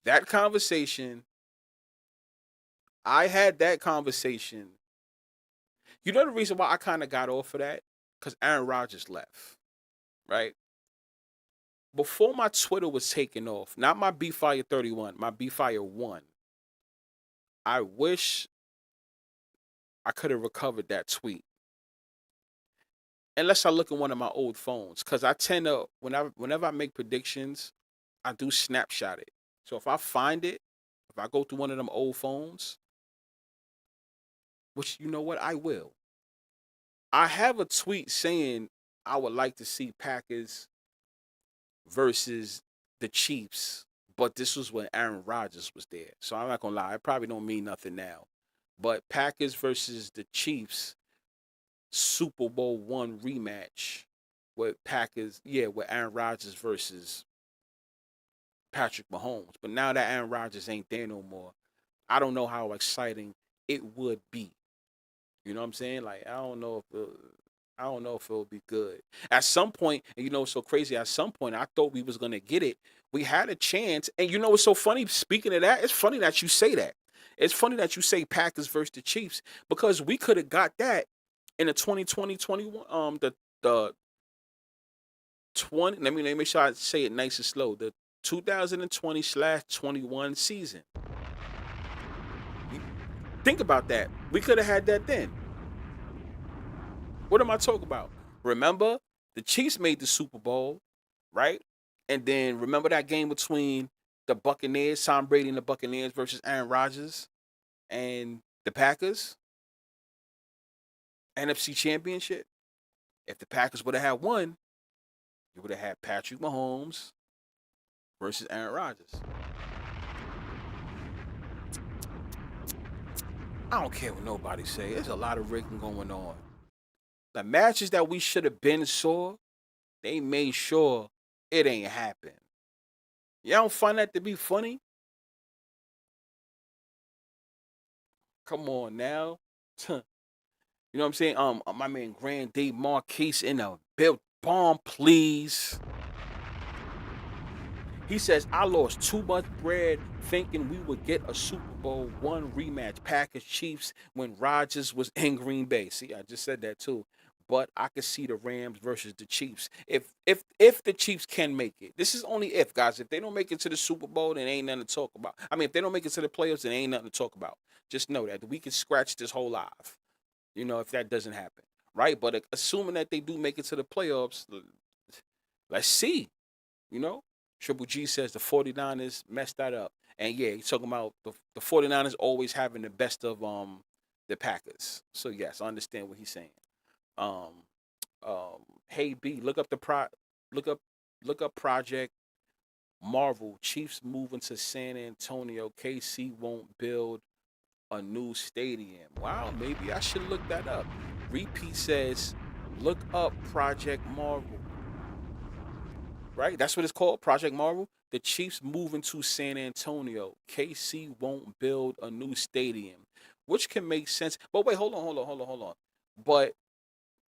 Speaker 1: That conversation, I had that conversation. You know the reason why I kind of got off of that? Because Aaron Rodgers left, right? Before my Twitter was taken off, not my BFire 31, my BFire 1, I wish I could have recovered that tweet. Unless I look at one of my old phones. Because I tend to, whenever I make predictions, I do snapshot it. So if I find it, if I go through one of them old phones, which you know what, I will. I have a tweet saying I would like to see Packers versus the Chiefs, but this was when Aaron Rodgers was there. So I'm not gonna lie, it probably don't mean nothing now. But Packers versus the Chiefs Super Bowl one rematch with Packers, yeah, with Aaron Rodgers versus Patrick Mahomes. But now that Aaron Rodgers ain't there no more, I don't know how exciting it would be. You know what I'm saying? Like I don't know if it'll be good. At some point, and you know what's so crazy, at some point I thought we was gonna get it. We had a chance, and you know what's so funny? Speaking of that, it's funny that you say that. It's funny that you say Packers versus the Chiefs because we could have got that in the 2020 21 the 20 let me make sure I say it nice and slow. The 2020/21 season. Think about that. We could have had that then. What am I talking about? Remember, the Chiefs made the Super Bowl, right? And then remember that game between the Buccaneers, Tom Brady and the Buccaneers versus Aaron Rodgers and the Packers, NFC Championship. If the Packers would have had won, you would have had Patrick Mahomes versus Aaron Rodgers. I don't care what nobody say. There's a lot of rigging going on. The matches that we should have been saw, they made sure it ain't happen. Y'all don't find that to be funny? Come on now. You know what I'm saying? My man Grand Dave Marquise in a built bomb, please. He says, I lost too much bread thinking we would get a Super Bowl one rematch, Packers Chiefs, when Rodgers was in Green Bay. See, I just said that too. But I could see the Rams versus the Chiefs. If the Chiefs can make it. This is only if, guys. If they don't make it to the Super Bowl, then ain't nothing to talk about. I mean, if they don't make it to the playoffs, then ain't nothing to talk about. Just know that we can scratch this whole live. You know, if that doesn't happen. Right? But assuming that they do make it to the playoffs, let's see. You know? Triple G says the 49ers messed that up. And yeah, he's talking about the 49ers always having the best of the Packers. So yes, I understand what he's saying. Um hey B, look up Project Marvel. Chiefs moving to San Antonio. KC won't build a new stadium. Wow, maybe I should look that up. Repeat says look up Project Marvel. Right? That's what it's called, Project Marvel. The Chiefs moving to San Antonio. KC won't build a new stadium, which can make sense. But wait, hold on. But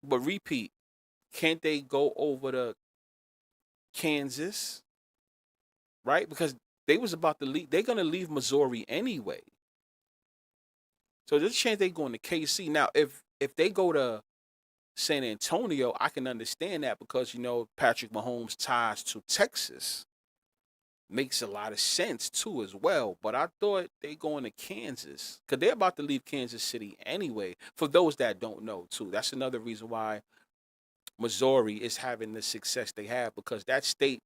Speaker 1: repeat, can't they go over to Kansas? Right? Because they was about to leave. They're gonna leave Missouri anyway. So there's a chance they going to KC. Now, if they go to San Antonio, I can understand that because you know Patrick Mahomes' ties to Texas makes a lot of sense too as well. But I thought they going to Kansas because they're about to leave Kansas City anyway. For those that don't know too, that's another reason why Missouri is having the success they have because that state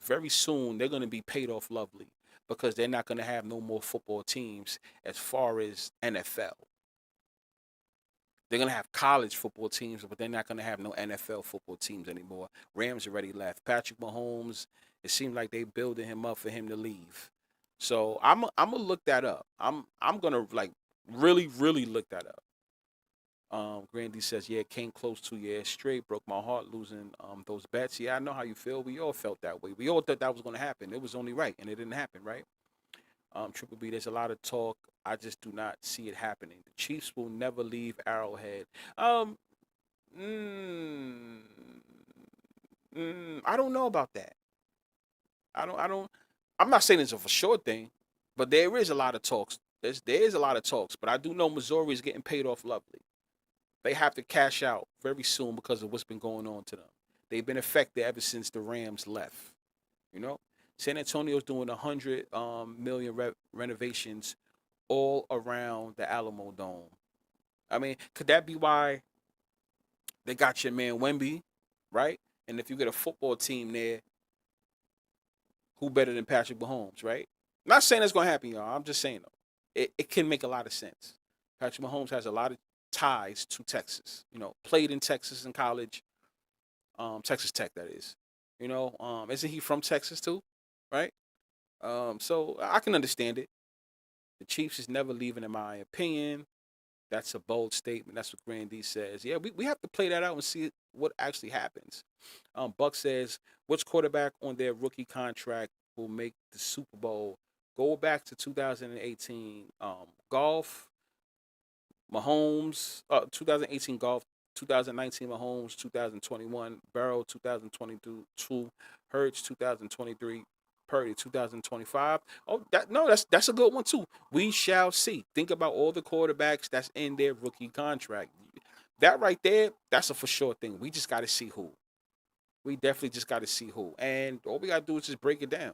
Speaker 1: very soon they're going to be paid off lovely because they're not going to have no more football teams as far as NFL. They're gonna have college football teams, but they're not gonna have no NFL football teams anymore. Rams already left. Patrick Mahomes, it seemed like they building him up for him to leave. So I'm gonna look that up. I'm gonna like really look that up. Grandy says, yeah, came close 2 years straight, broke my heart losing those bets. Yeah, I know how you feel. We all felt that way. We all thought that was gonna happen. It was only right, and it didn't happen, right? Triple B, there's a lot of talk. I just do not see it happening. The Chiefs will never leave Arrowhead. Um, mm, I don't know about that. I don't. I'm not saying it's a for sure thing, but there is a lot of talks. There is a lot of talks, but I do know Missouri is getting paid off lovely. They have to cash out very soon because of what's been going on to them. They've been affected ever since the Rams left. You know, San Antonio's doing 100 million renovations all around the Alamo Dome. I mean, could that be why they got your man Wemby, right? And if you get a football team there who better than Patrick Mahomes, right? Not saying that's gonna happen, y'all. I'm just saying though, it can make a lot of sense. Patrick Mahomes has a lot of ties to Texas. Played in Texas in college, Texas Tech, that is. Isn't he from Texas too, right? So I can understand it. The Chiefs is never leaving, in my opinion. That's a bold statement. That's what Grandy says. Yeah, we have to play that out and see what actually happens. Buck says, which quarterback on their rookie contract will make the Super Bowl? Go back to 2018. Golf, Mahomes, 2018 Golf, 2019 Mahomes, 2021 Burrow, 2022 Hurts, 2023 Purdy, 2025. Oh, that's a good one too. We shall see. Think about all the quarterbacks that's in their rookie contract. That right there, that's a for sure thing. We just got to see who. We definitely just got to see who. And all we got to do is just break it down.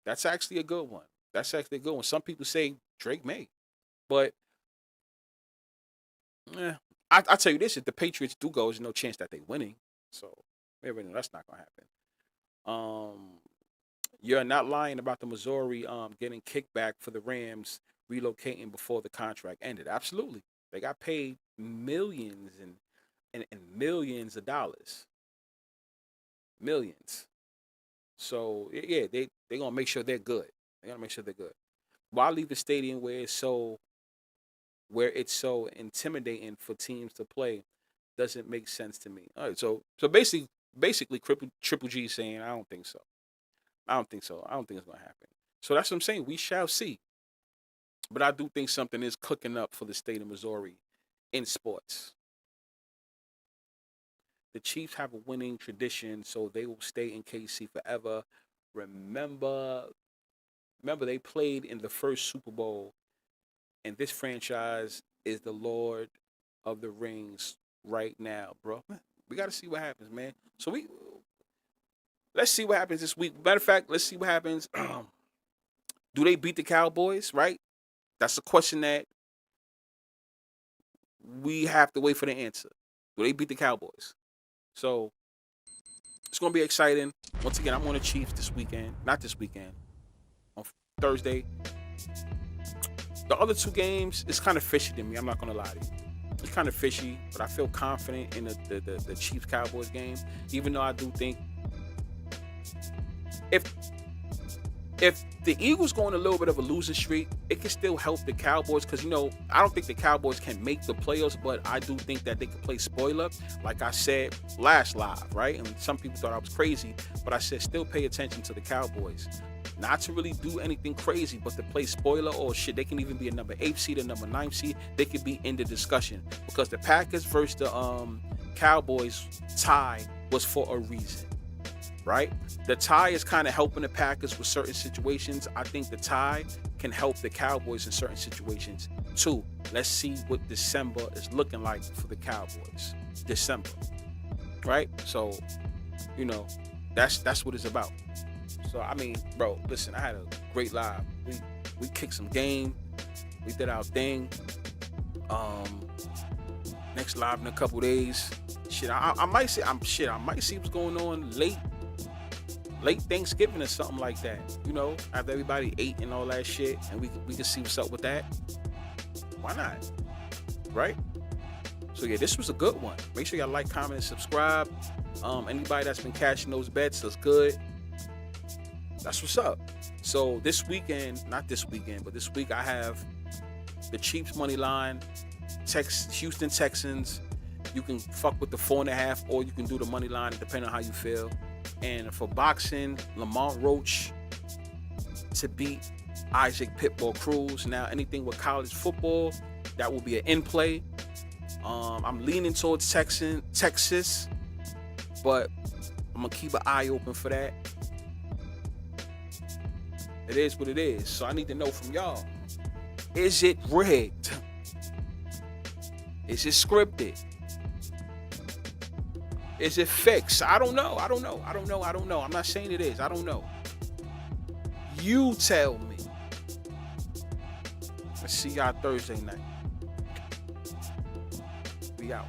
Speaker 1: That's actually a good one. That's actually a good one. Some people say Drake May. But I tell you this, if the Patriots do go, there's no chance that they're winning. So maybe that's not going to happen. You're not lying about the Missouri getting kickback for the Rams relocating before the contract ended. Absolutely. They got paid millions and millions of dollars. Millions. So, yeah, they're going to make sure they're good. They're going to make sure they're good. Why leave the stadium where it's so intimidating for teams to play? Doesn't make sense to me. All right, so basically Triple G saying, I don't think so. I don't think so. I don't think it's going to happen. So that's what I'm saying. We shall see. But I do think something is cooking up for the state of Missouri in sports. The Chiefs have a winning tradition, so they will stay in KC forever. Remember they played in the first Super Bowl, and this franchise is the Lord of the Rings right now, bro. We got to see what happens, man. So let's see what happens this week. Matter of fact, let's see what happens. Do they beat the Cowboys, right? That's a question that we have to wait for the answer. Do they beat the Cowboys? So it's going to be exciting. Once again, I'm on the Chiefs this weekend. Not this weekend. On Thursday. The other two games, it's kind of fishy to me. I'm not going to lie to you. It's kind of fishy, but I feel confident in the Chiefs-Cowboys game, even though I do think if the Eagles go on a little bit of a losing streak, it can still help the Cowboys because, I don't think the Cowboys can make the playoffs, but I do think that they can play spoiler, like I said last live, right? And some people thought I was crazy, but I said still pay attention to the Cowboys. Not to really do anything crazy, but to play spoiler or shit. They can even be a number 8 seed, a number 9 seed. They could be in the discussion because the Packers versus the Cowboys tie was for a reason. Right? The tie is kind of helping the Packers with certain situations. I think the tie can help the Cowboys in certain situations too. Let's see what December is looking like for the Cowboys. December. Right? So, that's what it's about. So, I mean, bro, listen, I had a great live. We kicked some game. We did our thing. Next live in a couple days. Shit, I might see what's going on late Thanksgiving or something like that. After everybody ate and all that shit, and we can see what's up with that. Why not? Right? So yeah, this was a good one. Make sure y'all like, comment, and subscribe. Anybody that's been cashing those bets, that's good. That's what's up. So this week I have the Chiefs money line, Houston Texans. You can fuck with the 4.5, or you can do the money line, depending on how you feel. And for boxing, Lamont Roach to beat Isaac Pitbull Cruz. Now, anything with college football, that will be an in play. I'm leaning towards Texas, but I'm going to keep an eye open for that. It is what it is. So I need to know from y'all, is it rigged? Is it scripted? Is it fixed? I don't know. I'm not saying it is. I don't know. You tell me. Let's see y'all Thursday night. We out.